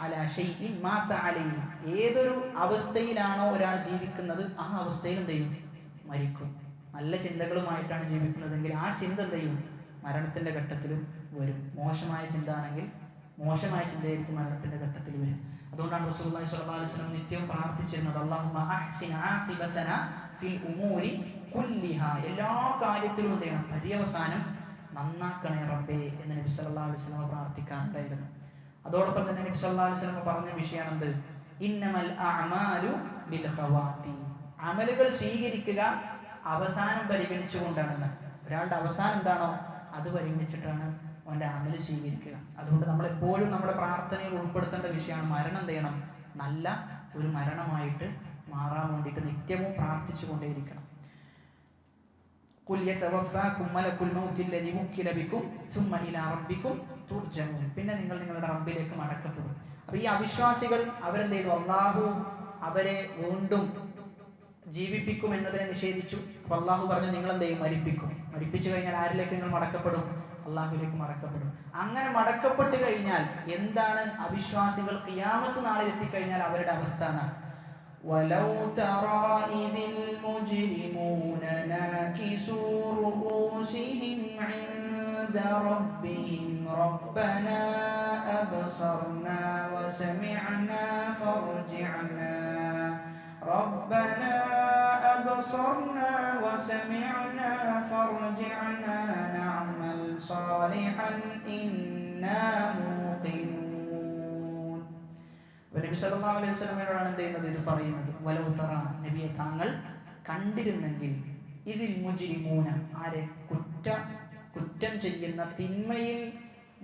അലാ ശൈഇൻ മാത അലൈഹി. ഏതൊരു അവസ്ഥയിലാണോ ഒരാൾ ജീവിക്കുന്നത് ആ അവസ്ഥയിൽ എന്ത് ചെയ്യും, മരിക്കും. നല്ല ചിന്തകളുമായിട്ടാണ് ജീവിക്കുന്നതെങ്കിൽ ആ ചിന്ത എന്ത് ചെയ്യും, മരണത്തിൻ്റെ ഘട്ടത്തിലും വരും. മോശമായ ചിന്ത ആണെങ്കിൽ മോശമായ ചിന്തയായിരിക്കും മരണത്തിൻ്റെ ഘട്ടത്തിൽ വരും. അതുകൊണ്ടാണ് റസൂലുള്ളാഹി സ്വല്ലല്ലാഹു അലൈഹി വസല്ലം നിത്യവും പ്രാർത്ഥിച്ചിരുന്നത്, അല്ലാഹുമ്മ അഹ്സിൻ ആഖിബതനാ ഫിൽ ഉമൂരി കുല്ലിഹാ. എല്ലാ കാര്യത്തിലും എന്ത് ചെയ്യണം, പര്യവസാനം നന്നാക്കണേ റബ്ബേ എന്ന് നബി സല്ലല്ലാഹു അലൈഹി വസല്ലം പ്രാർത്ഥിക്കാറുണ്ടായിരുന്നു. അതോടൊപ്പം തന്നെ നബി സല്ലല്ലാഹു അലൈഹി വസല്ലം പറഞ്ഞ വിഷയമാണെന്ത്, ഇന്നമൽ അഅമാലു ബിൽ ഖവാതി. അമലുകൾ സ്വീകരിക്കുക അവസാനം പരിഗണിച്ചുകൊണ്ടാണെന്ന്. ഒരാളുടെ അവസാനം എന്താണോ അത് പരിഗണിച്ചിട്ടാണ് അവൻ്റെ അമല് സ്വീകരിക്കുക. അതുകൊണ്ട് നമ്മളെപ്പോഴും നമ്മുടെ പ്രാർത്ഥനയിൽ ഉൾപ്പെടുത്തേണ്ട വിഷയമാണ് മരണം എന്ത് ചെയ്യണം, നല്ല ഒരു മരണമായിട്ട് മാറാൻ വേണ്ടിയിട്ട് നിത്യവും പ്രാർത്ഥിച്ചു കൊണ്ടേയിരിക്കണം. പിന്നെ നിങ്ങൾ നിങ്ങളുടെ റബ്ബിലേക്ക് മടക്കപ്പെടും. അപ്പൊ ഈ അവിശ്വാസികൾ അവരെന്ത് ചെയ്തു, അള്ളാഹു അവരെ വീണ്ടും ജീവിപ്പിക്കും എന്നതിനെ നിഷേധിച്ചു. അപ്പൊ അള്ളാഹു പറഞ്ഞു, നിങ്ങൾ എന്ത് ചെയ്യും, മരിപ്പിച്ചു കഴിഞ്ഞാൽ ആരിലേക്ക് നിങ്ങൾ മടക്കപ്പെടും, അള്ളാഹുലേക്ക് മടക്കപ്പെടും. അങ്ങനെ മടക്കപ്പെട്ട് കഴിഞ്ഞാൽ എന്താണ് അവിശ്വാസികൾ ഖിയാമത്ത് നാളിൽ എത്തിക്കഴിഞ്ഞാൽ അവരുടെ അവസ്ഥ എന്നാണ്. വലൗ തറാ ഇദിൽ മുജ്രിമൂന നാകിസൂ റൂസിഹിം ഇൻദ റബ്ബിഹിം റബ്ബനാ അബ്സർനാ വസമിഅനാ ഫർജിഅനാ ربنا أبصرنا وسمعنا فارجعنا نعمل صالحا إنا موقنون. നബി സല്ലല്ലാഹു അലൈഹി വസല്ലമയോടാണ് എന്ത് ചെയ്യുന്നത്, ഇത് പറയുന്നത്. വലൗ തറ, നബിയെ താങ്കൾ കണ്ടിരുന്നെങ്കിൽ, ഇതിൽ മുജ്രിമൂന, ആരെ, കുറ്റം ചെയ്യുന്ന തിന്മയിൽ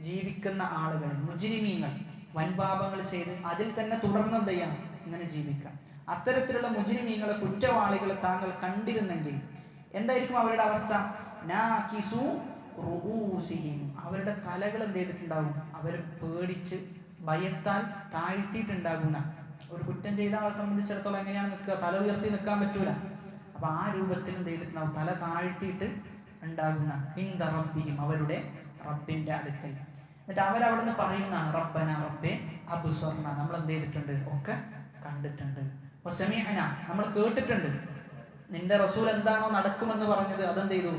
ജീവിക്കുന്ന ആളുകൾ, മുജ്രിമീങ്ങൾ, വൻപാപങ്ങൾ ചെയ്ത് അതിൽ തന്നെ തുടർന്ന് എന്ത് ചെയ്യണം, ഇങ്ങനെ ജീവിക്കാം. അത്തരത്തിലുള്ള മുജ്രിമീങ്ങളെ, കുറ്റവാളികളെ താങ്കൾ കണ്ടിരുന്നെങ്കിൽ എന്തായിരിക്കും അവരുടെ അവസ്ഥ? നാകിസു റൂസിഹിം, അവരുടെ തലകൾ എന്ത് ചെയ്തിട്ടുണ്ടാവും, അവർ പേടിച്ച് ഭയത്താൽ താഴ്ത്തിയിട്ടുണ്ടാകുന്ന. ഒരു കുറ്റം ചെയ്ത ആളെ സംബന്ധിച്ചിടത്തോളം എങ്ങനെയാണ് നിൽക്കുക, തല ഉയർത്തി നിൽക്കാൻ പറ്റൂല. അപ്പൊ ആ രൂപത്തിൽ എന്ത് ചെയ്തിട്ടുണ്ടാവും, തല താഴ്ത്തിയിട്ട് ഉണ്ടാകുന്ന. ഇൻദ റബ്ബിഹിം, അവരുടെ റബ്ബിന്റെ അടുക്കൽ. എന്നിട്ട് അവരവിടുന്ന് പറയുന്നതാണ്, റബ്ബന റബ്ബേ അബ്സർന, നമ്മൾ എന്ത് ചെയ്തിട്ടുണ്ട്, ഒക്കെ കണ്ടിട്ടുണ്ട്. വസമിഅന, നമ്മൾ കേട്ടിട്ടുണ്ട്. നിന്റെ റസൂൽ എന്താണോ നടക്കുമെന്ന് പറഞ്ഞത് അതെന്ത് ചെയ്തു,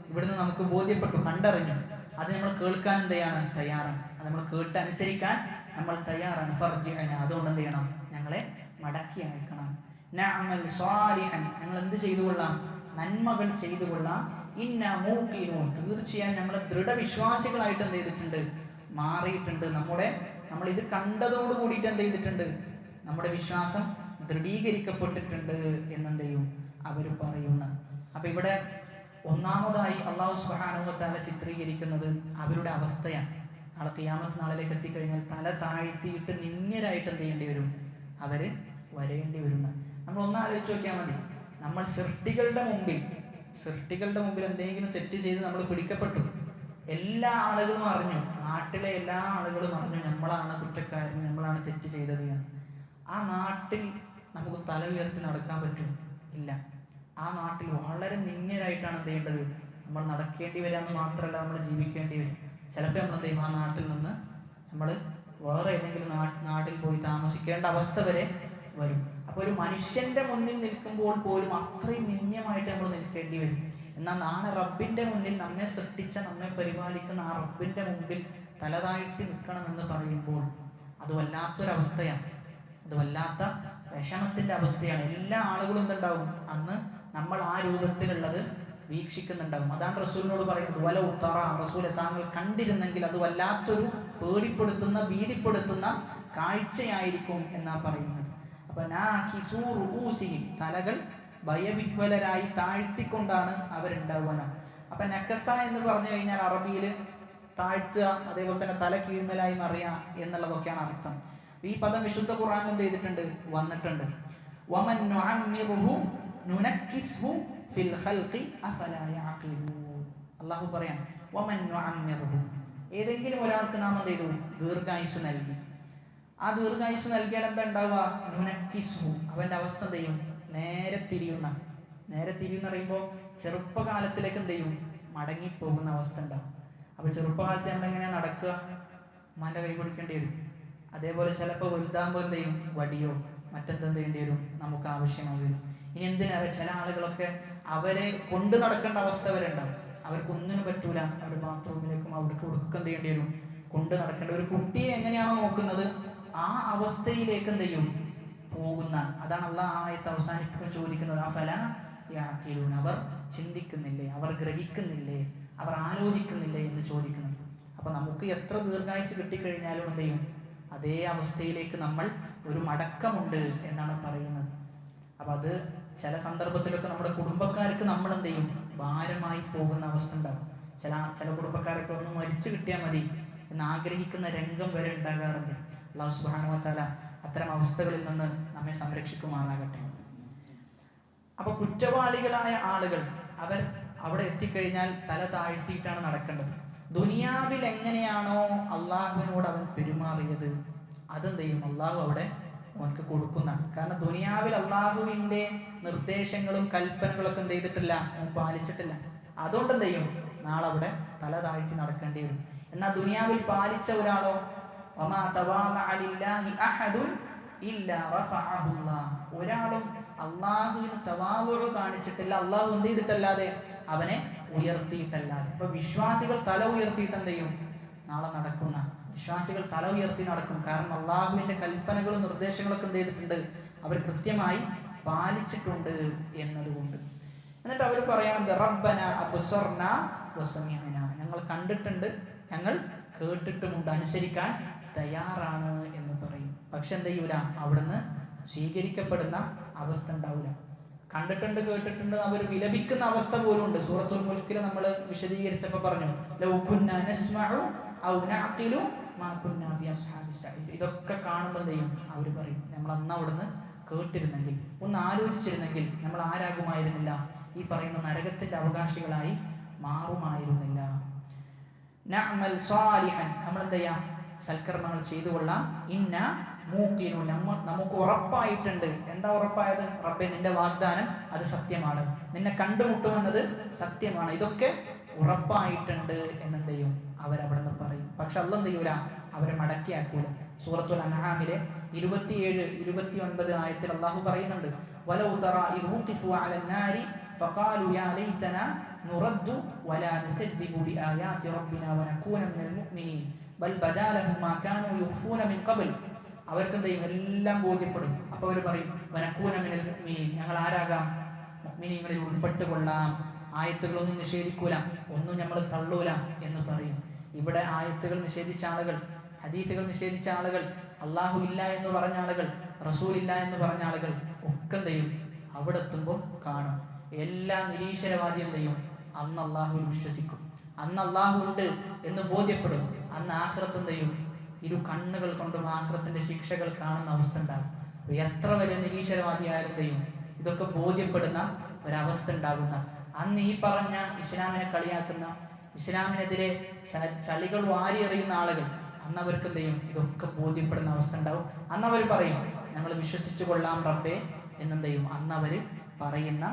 ഇവിടുന്ന് നമുക്ക് ബോധ്യപ്പെട്ടു, കണ്ടറിഞ്ഞു. അത് നമ്മൾ കേൾക്കാൻ എന്ത് ചെയ്യാണ്, തയ്യാറാണ്. അത് നമ്മൾ കേട്ട് അനുസരിക്കാൻ നമ്മൾ തയ്യാറാണ്. ഫർജിഅന, അതുകൊണ്ട് എന്ത് ചെയ്യണം, ഞങ്ങളെ മടക്കി അയക്കണം. നഅമൽ സാലിഹൻ, ഞങ്ങൾ എന്ത് ചെയ്തു കൊള്ളാം, നന്മകൾ ചെയ്തു കൊള്ളാം. ഇന്ന മൂഖിനൂൻ, തീർച്ചയായും നമ്മൾ ദൃഢവിശ്വാസികളായിട്ട് എന്ത് ചെയ്തിട്ടുണ്ട്, മാറിയിട്ടുണ്ട്. നമ്മൾ ഇത് കണ്ടതോട് കൂടിയിട്ട് എന്ത് ചെയ്തിട്ടുണ്ട്, നമ്മുടെ വിശ്വാസം ദൃഢീകരിക്കപ്പെട്ടിട്ടുണ്ട് എന്നെന്ത് ചെയ്യും അവർ പറയുന്ന. അപ്പൊ ഇവിടെ ഒന്നാമതായി അള്ളാഹു സുബ്ഹാനഹു വ തആല ചിത്രീകരിക്കുന്നത് അവരുടെ അവസ്ഥയാണ്. നാളെ ഖിയാമത്ത് നാളിലേക്ക് എത്തിക്കഴിഞ്ഞാൽ തല താഴ്ത്തിയിട്ട് നിന്ദ്യരായിട്ട് എന്ത് ചെയ്യേണ്ടി വരും? അവര് വരേണ്ടി വരുന്ന. നമ്മൾ ഒന്ന് ആലോചിച്ച് നോക്കിയാൽ മതി. നമ്മൾ സൃഷ്ടികളുടെ മുമ്പിൽ എന്തെങ്കിലും തെറ്റ് ചെയ്ത് നമ്മൾ പിടിക്കപ്പെട്ടു. എല്ലാ ആളുകളും അറിഞ്ഞു, നാട്ടിലെ എല്ലാ ആളുകളും അറിഞ്ഞു നമ്മളാണ് കുറ്റക്കാരൻ, നമ്മളാണ് തെറ്റ് ചെയ്തത് എന്ന്. ആ നാട്ടിൽ നമുക്ക് തല ഉയർത്തി നടക്കാൻ പറ്റും? ഇല്ല. ആ നാട്ടിൽ വളരെ നിന്ദ്യരായിട്ടാണ് എന്ത് ചെയ്യേണ്ടത്? നമ്മൾ നടക്കേണ്ടി വരിക എന്ന് മാത്രമല്ല, നമ്മൾ ജീവിക്കേണ്ടി വരും. ചിലപ്പോൾ നമ്മൾ എന്ത് ചെയ്യും? ആ നാട്ടിൽ നിന്ന് നമ്മൾ വേറെ ഏതെങ്കിലും നാട്ടിൽ പോയി താമസിക്കേണ്ട അവസ്ഥ വരെ വരും. അപ്പോൾ ഒരു മനുഷ്യന്റെ മുന്നിൽ നിൽക്കുമ്പോൾ പോലും അത്രയും നിന്ദ്യമായിട്ട് നമ്മൾ നിൽക്കേണ്ടി വരും. എന്നാൽ നാളെ റബ്ബിന്റെ മുന്നിൽ, നമ്മെ സൃഷ്ടിച്ച, നമ്മെ പരിപാലിക്കുന്ന ആ റബ്ബിന്റെ മുമ്പിൽ തലതാഴ്ത്തി നിൽക്കണമെന്ന് പറയുമ്പോൾ അത് വല്ലാത്തൊരവസ്ഥയാണ്. അത് വല്ലാത്ത വിഷമത്തിന്റെ അവസ്ഥയാണ്. എല്ലാ ആളുകളും എന്തുണ്ടാവും? അന്ന് നമ്മൾ ആ രൂപത്തിലുള്ളത് വീക്ഷിക്കുന്നുണ്ടാവും. അതാണ് റസൂലിനോട് പറയുന്നത്, വല ഉത്തറ, റസൂലെ താങ്കൾ കണ്ടിരുന്നെങ്കിൽ അത് വല്ലാത്തൊരു പേടിപ്പെടുത്തുന്ന, ഭീതിപ്പെടുത്തുന്ന കാഴ്ചയായിരിക്കും എന്നാ പറയുന്നത്. അപ്പൊ തലകൾ ഭയവിഹ്വലരായി താഴ്ത്തിക്കൊണ്ടാണ് അവരുണ്ടാവുക. അപ്പൊ നക്കസ എന്ന് പറഞ്ഞു കഴിഞ്ഞാൽ അറബിയിൽ താഴ്ത്തുക, അതേപോലെ തന്നെ തല കീഴ്മലായി മറിയ എന്നുള്ളതൊക്കെയാണ് അർത്ഥം. ഈ പദം വിശുദ്ധ ഖുർആനിൽ എന്ത് ചെയ്തിട്ടുണ്ട്? വന്നിട്ടുണ്ട്. വമൻ നുഅമ്മിറുഹു നുനക്കിസ്ഹു ഫിൽ ഖൽഖി അഫലാ യഅഖിലൂൻ. അല്ലാഹു പറയാം, വമൻ നുഅമ്മിറുഹു, ഏതെങ്കിലും ഒരാൾക്ക് നാം എന്ത് ചെയ്തു? ദീർഘായുസ് നൽകി. ആ ദീർഘായുസ് നൽകിയാൽ എന്താ ഉണ്ടാവുക? നുനക്കിസ്ഹു, അവന്റെ അവസ്ഥ എന്ത് ചെയ്യും? നേരെ തിരിയുന്ന പറയുമ്പോൾ ചെറുപ്പകാലത്തിലേക്ക് എന്ത് ചെയ്യും? മടങ്ങിപ്പോകുന്ന അവസ്ഥ ഉണ്ടാവും. അപ്പൊ ചെറുപ്പകാലത്ത് നമ്മൾ എങ്ങനെയാ നടക്കുക? ഉമ്മാന്റെ കൈ പിടിക്കേണ്ടി വരും. അതേപോലെ ചിലപ്പോൾ വലുതാകുമ്പോൾ എന്ത് ചെയ്യും? വടിയോ മറ്റെന്തെന്ത് ചെയ്യേണ്ടി വരും? നമുക്ക് ആവശ്യമായി വരും. ഇനി എന്തിനാ? ചില ആളുകളൊക്കെ അവരെ കൊണ്ടു നടക്കേണ്ട അവസ്ഥ വരെ ഉണ്ടാവും. അവർക്ക് ഒന്നിനും പറ്റൂല. അവർ ബാത്റൂമിലേക്കും അവിടേക്ക് കൊടുക്കുക എന്ത് ചെയ്യേണ്ടി വരും? കൊണ്ട് നടക്കേണ്ട. ഒരു കുട്ടിയെ എങ്ങനെയാണോ നോക്കുന്നത് ആ അവസ്ഥയിലേക്ക് എന്ത് ചെയ്യും? പോകുന്ന. അതാണ് അല്ലാഹ് ആയത്ത് അവസാനിപ്പിക്കാൻ ചോദിക്കുന്നത്, അഫലാ യഅഖിലൂൻ, അവർ ചിന്തിക്കുന്നില്ലേ, അവർ ഗ്രഹിക്കുന്നില്ലേ, അവർ ആലോചിക്കുന്നില്ലേ എന്ന് ചോദിക്കുന്നത്. അപ്പൊ നമുക്ക് എത്ര ദീർഘായുസ് കിട്ടിക്കഴിഞ്ഞാലും എന്ത് ചെയ്യും? അതേ അവസ്ഥയിലേക്ക് നമ്മൾ ഒരു മടക്കമുണ്ട് എന്നാണ് പറയുന്നത്. അപ്പൊ അത് ചില സന്ദർഭത്തിലൊക്കെ നമ്മുടെ കുടുംബക്കാർക്ക് നമ്മൾ എന്ത് ചെയ്യും? ഭാരമായി പോകുന്ന അവസ്ഥ ഉണ്ടാകും. ചില കുടുംബക്കാരൊക്കെ ഒന്ന് മരിച്ചു കിട്ടിയാൽ മതി എന്ന് ആഗ്രഹിക്കുന്ന രംഗം വരെ ഉണ്ടാകാറുണ്ട്. അല്ലാഹു സുബ്ഹാനഹു വ തആല അത്തരം അവസ്ഥകളിൽ നിന്ന് നമ്മെ സംരക്ഷിക്കുമാറാകട്ടെ. അപ്പൊ കുറ്റവാളികളായ ആളുകൾ അവർ അവിടെ എത്തിക്കഴിഞ്ഞാൽ തല താഴ്ത്തിയിട്ടാണ് നടക്കേണ്ടത്. ദുനിയാവിൽ എങ്ങനെയാണോ അള്ളാഹുവിനോട് അവൻ പെരുമാറിയത് അതെന്ത് ചെയ്യും? അള്ളാഹു അവിടെ അവനക്ക് കൊടുക്കുന്ന. കാരണം ദുനിയാവിൽ അള്ളാഹുവിന്റെ നിർദ്ദേശങ്ങളും കൽപ്പനകളൊക്കെ എന്ത് ചെയ്തിട്ടില്ല? അവൻ പാലിച്ചിട്ടില്ല. അതുകൊണ്ട് എന്ത് ചെയ്യും? നാളെ അവിടെ തല താഴ്ത്തി നടക്കേണ്ടി വരും. എന്നാൽ ദുനിയാവിൽ പാലിച്ച ഒരാളോ, ഒരാളും അള്ളാഹുവിന് തവാളുഅ് കാണിച്ചിട്ടില്ല. അള്ളാഹു എന്ത് ചെയ്തിട്ടല്ലാതെ? അവനെ ഉയർത്തിയിട്ടല്ലാതെ. അപ്പൊ വിശ്വാസികൾ തല ഉയർത്തിയിട്ട് എന്ത് ചെയ്യും? നാളെ നടക്കുന്ന വിശ്വാസികൾ തല ഉയർത്തി നടക്കും. കാരണം അള്ളാഹുവിന്റെ കൽപ്പനകളും നിർദ്ദേശങ്ങളൊക്കെ എന്ത് ചെയ്തിട്ടുണ്ട്? അവർ കൃത്യമായി പാലിച്ചിട്ടുണ്ട് എന്നതുകൊണ്ട്. എന്നിട്ട് അവർ പറയുന്നത്, റബ്ബന അബ്സർനാ വസമിഅനാ, ഞങ്ങൾ കണ്ടിട്ടുണ്ട്, ഞങ്ങൾ കേട്ടിട്ടുമുണ്ട്, അനുസരിക്കാൻ തയ്യാറാണ് എന്ന് പറയും. പക്ഷെ എന്ത് ചെയ്യൂല? അവിടുന്ന് സ്വീകരിക്കപ്പെടുന്ന അവസ്ഥ ഉണ്ടാവില്ല. കണ്ടിട്ടുണ്ട്, കേട്ടിട്ടുണ്ട്, അവർ വിലപിക്കുന്ന അവസ്ഥ പോലും ഉണ്ട്. സൂറത്തുൽ മുൽക്കിൽ നമ്മൾ വിശദീകരിച്ചപ്പോൾ പറഞ്ഞു, ലൗ കുന്നാ നസ്മഉ ഔ നഅഖിലു മാ കുന്നാ ഫി അസ്ഹാബിസ് സഈർ. ഇതൊക്കെ കാണുമ്പോൾ എന്ത് ചെയ്യും? അവർ പറയും, നമ്മൾ അന്ന് അവിടുന്ന് കേട്ടിരുന്നെങ്കിൽ, ഒന്ന് ആലോചിച്ചിരുന്നെങ്കിൽ നമ്മൾ ആരാകുമായിരുന്നില്ല? ഈ പറയുന്ന നരകത്തിന്റെ അവകാശികളായി മാറുമായിരുന്നില്ല. നഅമൽ സാലിഹൻ, നമ്മൾ എന്ത് ചെയ്യാം? സൽക്കർമ്മങ്ങൾ ചെയ്തു കൊള്ളാം. ഇന്ന മൂക്കിനു, നമുക്ക് ഉറപ്പായിട്ടുണ്ട്. എന്താ ഉറപ്പായത്? റബ്ബേ, നിന്റെ വാഗ്ദാനം അത് സത്യമാണ്, നിന്നെ കണ്ടുമുട്ടുമെന്നത് സത്യമാണ്, ഇതൊക്കെ ഉറപ്പായിട്ടുണ്ട് എന്നെന്ത് ചെയ്യും? അവരവിടെ നിന്ന് പറയും. പക്ഷെ അല്ലാഹ് എന്ത് ചെയ്യൂല? അവരെ മടക്കിയാക്കൂല. സൂറത്തുൽ അൻആമിലെ 27, 29 ആയത്തിൽ അല്ലാഹു പറയുന്നുണ്ട്, വലൗ തറാ ഇദ് വുഖിഫു അലൻ നാരി ഫഖാലു യാ ലൈതനാ നുറദ്ദു വലാ നുകദ്ദിബു ബിആയാതി റബ്ബിനാ വനകൂന മിനൽ മുഅ്മിനീൻ ബൽ ബദാ ലഹും മാ കാനൂ യുഖ്ഫൂന മിൻ ഖബൽ. അവർക്ക് എന്ത് ചെയ്യും? എല്ലാം ബോധ്യപ്പെടും. അപ്പോൾ അവർ പറയും, വനകൂന മിനൽ മുഅ്മിനീൻ, ഞങ്ങൾ ആരാകാം? മുഅ്മിനീങ്ങളിൽ ഉൾപ്പെട്ടുകൊള്ളാം, ആയത്തുകളൊന്നും നിഷേധിക്കൂല, ഒന്നും നമ്മൾ തള്ളൂല എന്ന് പറയും. ഇവിടെ ആയത്തുകൾ നിഷേധിച്ച ആളുകൾ, ഹദീസുകൾ നിഷേധിച്ച ആളുകൾ, അള്ളാഹു ഇല്ല എന്ന് പറഞ്ഞ ആളുകൾ, റസൂൽ ഇല്ല എന്ന് പറഞ്ഞ ആളുകൾ ഒക്കെ എന്ത് ചെയ്യും? അവിടെ എത്തുമ്പോൾ കാണും എല്ലാ നിരീശ്വരവാദിയും എന്ത് ചെയ്യും? അന്ന് അള്ളാഹുവിൽ വിശ്വസിക്കും, അന്ന് അള്ളാഹു ഉണ്ട് എന്ന് ബോധ്യപ്പെടും. അന്ന് ആഖിറത്ത് എന്ത് ചെയ്യും? ഇരു കണ്ണുകൾ കൊണ്ടും ആഖിറത്തിന്റെ ശിക്ഷകൾ കാണുന്ന അവസ്ഥ ഉണ്ടാകും. എത്ര വലിയ നിരീശ്വരവാദിയായാലും ചെയ്യും ഇതൊക്കെ ബോധ്യപ്പെടുന്ന ഒരവസ്ഥ ഉണ്ടാകുന്ന അന്ന് ഈ പറഞ്ഞ ഇസ്ലാമിനെ കളിയാക്കുന്ന, ഇസ്ലാമിനെതിരെ ചളികൾ വാരിയെറിയുന്ന ആളുകൾ അന്ന് അവർക്ക് എന്ത് ചെയ്യും? ഇതൊക്കെ ബോധ്യപ്പെടുന്ന അവസ്ഥ ഉണ്ടാവും. അന്ന് അവർ പറയും ഞങ്ങൾ വിശ്വസിച്ചു കൊള്ളാം റബ്ബേ എന്നെന്ത് ചെയ്യും? അന്ന് അവർ പറയുന്ന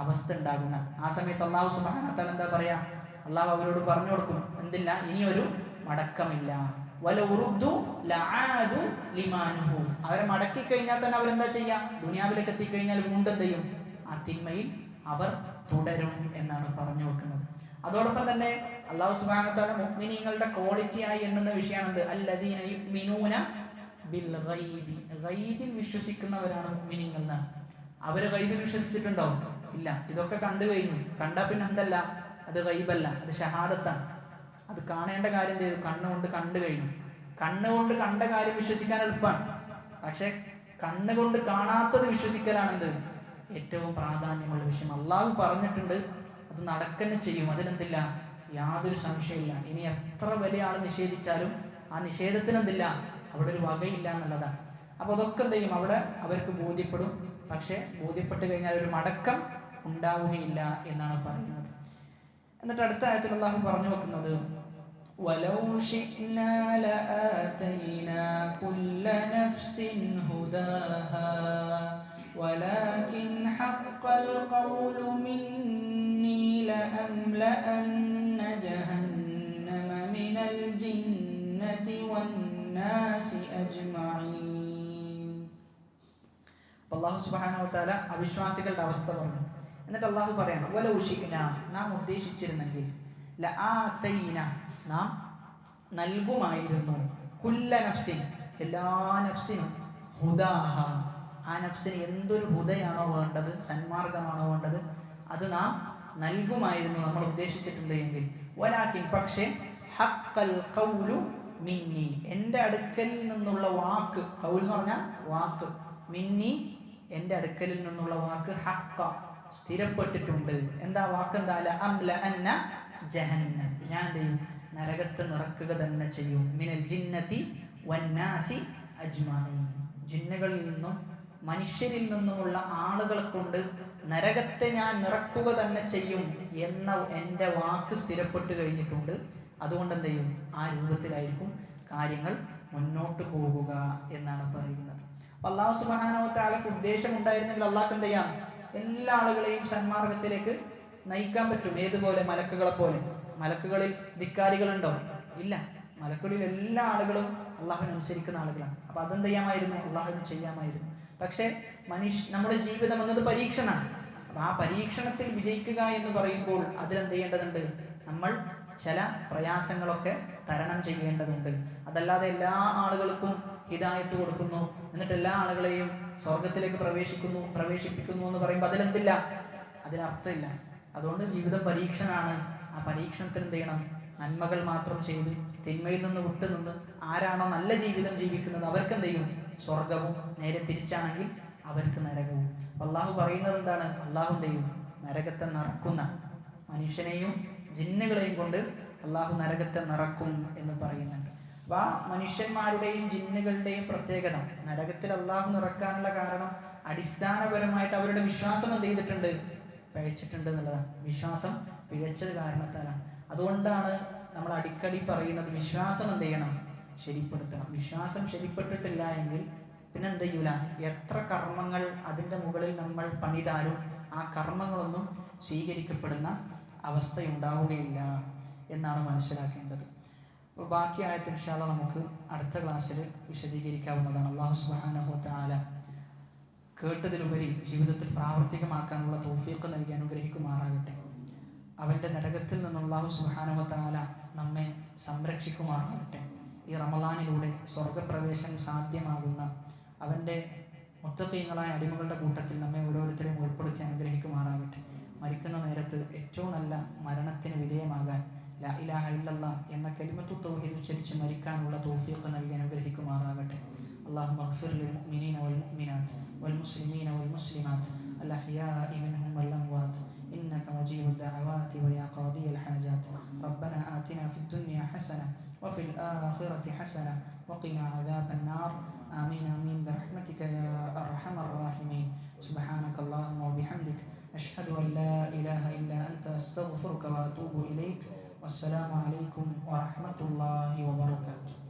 അവസ്ഥ ഉണ്ടാകുന്ന ആ സമയത്ത് അള്ളാഹു സുബ്ഹാനഹു വ തആല എന്താ പറയാ? അള്ളാഹു അവരോട് പറഞ്ഞു കൊടുക്കും, എന്തില്ല, ഇനിയൊരു മടക്കമില്ല. അവരെ മടക്കി കഴിഞ്ഞാൽ തന്നെ അവരെന്താ ചെയ്യാ? ദുനിയാവിലേക്ക് എത്തിക്കഴിഞ്ഞാൽ വീണ്ടും എന്ത് ചെയ്യും? ആ തിന്മയിൽ അവർ തുടരും എന്നാണ് പറഞ്ഞു വെക്കുന്നത്. അതോടൊപ്പം തന്നെ അല്ലാഹു സുബ്ഹാനഹു വ തആല മുഅ്മിനീങ്ങളുടെ ക്വാളിറ്റി ആയി എണ്ണുന്ന വിഷയമാണെന്ത്? അല്ലദീന യുഅ്മിനൂന ബിൽ ഗൈബി, ഗൈബിൽ വിശ്വസിക്കുന്നവരാണ് മുഅ്മിനീങ്ങൾ എന്നാണ്. അവര് ഗൈബിൽ വിശ്വസിച്ചിട്ടുണ്ടോ? ഇല്ല. ഇതൊക്കെ കണ്ടു കഴിഞ്ഞു. കണ്ടാ പിന്നെ എന്തല്ല? അത് ഗൈബല്ല, അത് ഷഹാദത്താണ്. അത് കാണേണ്ട കാര്യം ചെയ്തു, കണ്ണുകൊണ്ട് കണ്ടു കഴിഞ്ഞു. കണ്ണുകൊണ്ട് കണ്ട കാര്യം വിശ്വസിക്കാൻ എളുപ്പമാണ്. പക്ഷെ കണ്ണുകൊണ്ട് കാണാത്തത് വിശ്വസിക്കലാണെന്ത്? ഏറ്റവും പ്രാധാന്യമുള്ള വിഷയം. അള്ളാഹു പറഞ്ഞിട്ടുണ്ട്, അത് നടക്കന്നെ ചെയ്യും, അതിനെന്തില്ല? യാതൊരു സംശയമില്ല. ഇനി എത്ര വലിയ ആൾ നിഷേധിച്ചാലും ആ നിഷേധത്തിനെന്തില്ല? അവിടെ ഒരു വകയില്ല എന്നുള്ളതാണ്. അപ്പൊ അതൊക്കെ എന്ത് ചെയ്യും? അവിടെ അവർക്ക് ബോധ്യപ്പെടും. പക്ഷെ ബോധ്യപ്പെട്ട് കഴിഞ്ഞാൽ ഒരു മടക്കം ഉണ്ടാവുകയില്ല എന്നാണ് പറയുന്നത്. എന്നിട്ട് അടുത്ത ആയത്തിൽ അള്ളാഹു പറഞ്ഞു വെക്കുന്നത്, വലൗ ശിഅ്നാ ലആതൈനാ കുല്ല നഫ്സിൻ ഹുദാഹാ വലാകിൻ ഹഖ്ഖൽ ഖൗലു മിന്നീ ലഅംലഅന്ന ജഹന്നമ മിനൽ ജിന്നതി വന്നാസി അജ്മഈൻ. അല്ലാഹു സുബ്ഹാനഹു വ തആല അവിശ്വാസികളുടെ അവസ്ഥ പറഞ്ഞു. എന്നിട്ട് അള്ളാഹു പറയണം, വലൗ ശിഅ്നാ, നാം ഉദ്ദേശിച്ചിരുന്നെങ്കിൽ, ലആതൈന, നാം നൽകുമായിരുന്നു, കുല്ല നഫ്സിൻ, എല്ലാ നഫ്സിനും, ഹുദാഹ, ആ നഫ്സിന് എന്തൊരു ഹുദയാണോ വേണ്ടത്, സന്മാർഗമാണോ വേണ്ടത്, അത് നാം നൽകുമായിരുന്നു നമ്മൾ ഉദ്ദേശിച്ചിട്ടുണ്ട് എങ്കിൽ. വലാകിൻ, പക്ഷേ, ഹഖ്ഖൽ ഖൗലു മിന്നി, എൻ്റെ അടുക്കലിൽ നിന്നുള്ള വാക്ക്, ഖൗൽ എന്ന് പറഞ്ഞാൽ വാക്ക്, മിന്നി, എൻ്റെ അടുക്കലിൽ നിന്നുള്ള വാക്ക്, ഹഖ്ഖ, സ്ഥിരപ്പെട്ടിട്ടുണ്ട്. എന്താ വാക്ക്? എന്താ? ലഅംലഅന്ന ജഹന്നം, ഞാൻ എന്ത് ചെയ്യും? നരകത്തെ നിറക്കുക തന്നെ ചെയ്യും. മിനൽ ജിന്നതി വന്നാസി അജ്മഈൻ, ജിന്നുകളിൽ നിന്നും മനുഷ്യരിൽ നിന്നുമുള്ള ആളുകളെ കൊണ്ട് നരകത്തെ ഞാൻ നിറക്കുക തന്നെ ചെയ്യും എന്ന എൻ്റെ വാക്ക് സ്ഥിരപ്പെട്ട് കഴിഞ്ഞിട്ടുണ്ട്. അതുകൊണ്ട് എന്ത് ചെയ്യും? ആ രൂപത്തിലായിരിക്കും കാര്യങ്ങൾ മുന്നോട്ട് പോവുക എന്നാണ് പറയുന്നത്. അല്ലാഹു സുബ്ഹാനഹു വ തആലക്ക് ഉദ്ദേശമുണ്ടായിരുന്നെങ്കിൽ അള്ളാഹ്ക്ക് എന്ത് ചെയ്യാം? എല്ലാ ആളുകളെയും സന്മാർഗത്തിലേക്ക് നയിക്കാൻ പറ്റും. ഏതുപോലെ? മലക്കുകളെ പോലെ. മലക്കുകളിൽ ധിക്കാരികളുണ്ടോ? ഇല്ല. മലക്കുകളിൽ എല്ലാ ആളുകളും അള്ളാഹുവിനെ അനുസരിക്കുന്ന ആളുകളാണ്. അപ്പൊ അതെന്ത് ചെയ്യാമായിരുന്നു? അള്ളാഹുവിന് ചെയ്യാമായിരുന്നു. പക്ഷെ നമ്മുടെ ജീവിതം എന്നത് പരീക്ഷണമാണ്. അപ്പൊ ആ പരീക്ഷണത്തിൽ വിജയിക്കുക എന്ന് പറയുമ്പോൾ അതിലെന്ത് ചെയ്യേണ്ടതുണ്ട്? നമ്മൾ ചില പ്രയാസങ്ങളൊക്കെ തരണം ചെയ്യേണ്ടതുണ്ട്. അതല്ലാതെ എല്ലാ ആളുകൾക്കും ഹിദായത്ത് കൊടുക്കുന്നു, എന്നിട്ട് എല്ലാ ആളുകളെയും സ്വർഗത്തിലേക്ക് പ്രവേശിപ്പിക്കുന്നു എന്ന് പറയുമ്പോൾ അതിലെന്തില്ല? അതിനർത്ഥമില്ല. അതുകൊണ്ട് ജീവിതം പരീക്ഷണമാണ്. ആ പരീക്ഷണത്തിൽ എന്ത് ചെയ്യണം? നന്മകൾ മാത്രം ചെയ്ത് തിന്മയിൽ നിന്ന് വിട്ടുനിന്ന് ആരാണോ നല്ല ജീവിതം ജീവിക്കുന്നത് അവർക്ക് എന്ത് ചെയ്യും? സ്വർഗവും. നേരെ തിരിച്ചാണെങ്കിൽ അവർക്ക് നരകവും. അള്ളാഹു പറയുന്നത് എന്താണ്? അള്ളാഹു എന്ത് ചെയ്യും? നരകത്തെ നിറക്കുന്ന, മനുഷ്യനെയും ജിന്നുകളെയും കൊണ്ട് അള്ളാഹു നരകത്തെ നിറക്കും എന്ന് പറയുന്നുണ്ട്. അപ്പൊ ആ മനുഷ്യന്മാരുടെയും ജിന്നുകളുടെയും പ്രത്യേകത, നരകത്തിൽ അള്ളാഹു നിറക്കാനുള്ള കാരണം അടിസ്ഥാനപരമായിട്ട് അവരുടെ വിശ്വാസം എന്ത് ചെയ്തിട്ടുണ്ട്? പിഴച്ചിട്ടുണ്ട് എന്നുള്ളതാണ്. വിശ്വാസം പിഴച്ചത് കാരണത്താലാണ്. അതുകൊണ്ടാണ് നമ്മൾ അടിക്കടി പറയുന്നത്, വിശ്വാസം എന്ത് ചെയ്യണം? ശരിപ്പെടുത്തണം. വിശ്വാസം ശരിപ്പെട്ടിട്ടില്ല എങ്കിൽ പിന്നെ എന്ത് ചെയ്യൂല? എത്ര കർമ്മങ്ങൾ അതിൻ്റെ മുകളിൽ നമ്മൾ പണിതാലും ആ കർമ്മങ്ങളൊന്നും സ്വീകരിക്കപ്പെടുന്ന അവസ്ഥയുണ്ടാവുകയില്ല എന്നാണ് മനസ്സിലാക്കേണ്ടത്. അപ്പോൾ ബാക്കി ആയത്ത് ഇൻഷാ അല്ലാഹ് നമുക്ക് അടുത്ത ക്ലാസ്സിൽ വിശദീകരിക്കാവുന്നതാണ്. അല്ലാഹു സുബ്ഹാനഹു വ തആല കേട്ടതിലുപരി ജീവിതത്തിൽ പ്രാവർത്തികമാക്കാനുള്ള തൗഫീഖ് നൽകി അനുഗ്രഹിക്കുമാറാകട്ടെ. അവൻ്റെ നരകത്തിൽ നിന്ന് അല്ലാഹു സുബ്ഹാനഹു വ തആല നമ്മെ സംരക്ഷിക്കുമാറാകട്ടെ. ഈ റമളാനിലൂടെ സ്വർഗപ്രവേശം സാധ്യമാകുന്ന അവൻ്റെ മുത്തഖീങ്ങളായ അടിമകളുടെ കൂട്ടത്തിൽ നമ്മെ ഓരോരുത്തരെയും ഉൾപ്പെടുത്തി അനുഗ്രഹിക്കുമാറാകട്ടെ. മരിക്കുന്ന നേരത്ത് ഏറ്റവും നല്ല മരണത്തിന് വിധേയമാകാൻ ലാ ഇലാഹ ഇല്ലല്ലാഹ് എന്ന കലിമത്തു തൗഹീദ് ഉച്ചരിച്ച് മരിക്കാനുള്ള തൗഫീഖ് നൽകി അനുഗ്രഹിക്കുമാറാകട്ടെ. اللهم اغفر للمؤمنين والمؤمنات والمسلمين والمسلمات الأحياء منهم والأموات إنك مجيب الدعوات ويا الدنيا حسنة وفي الآخرة حسنة وقنا عذاب النار. آمين آمين برحمتك يا أرحم الراحمين. سبحانك اللهم وبحمدك أشهد أن لا إله إلا أنت أستغفرك وأتوب إليك. والسلام عليكم ورحمة الله وبركاته.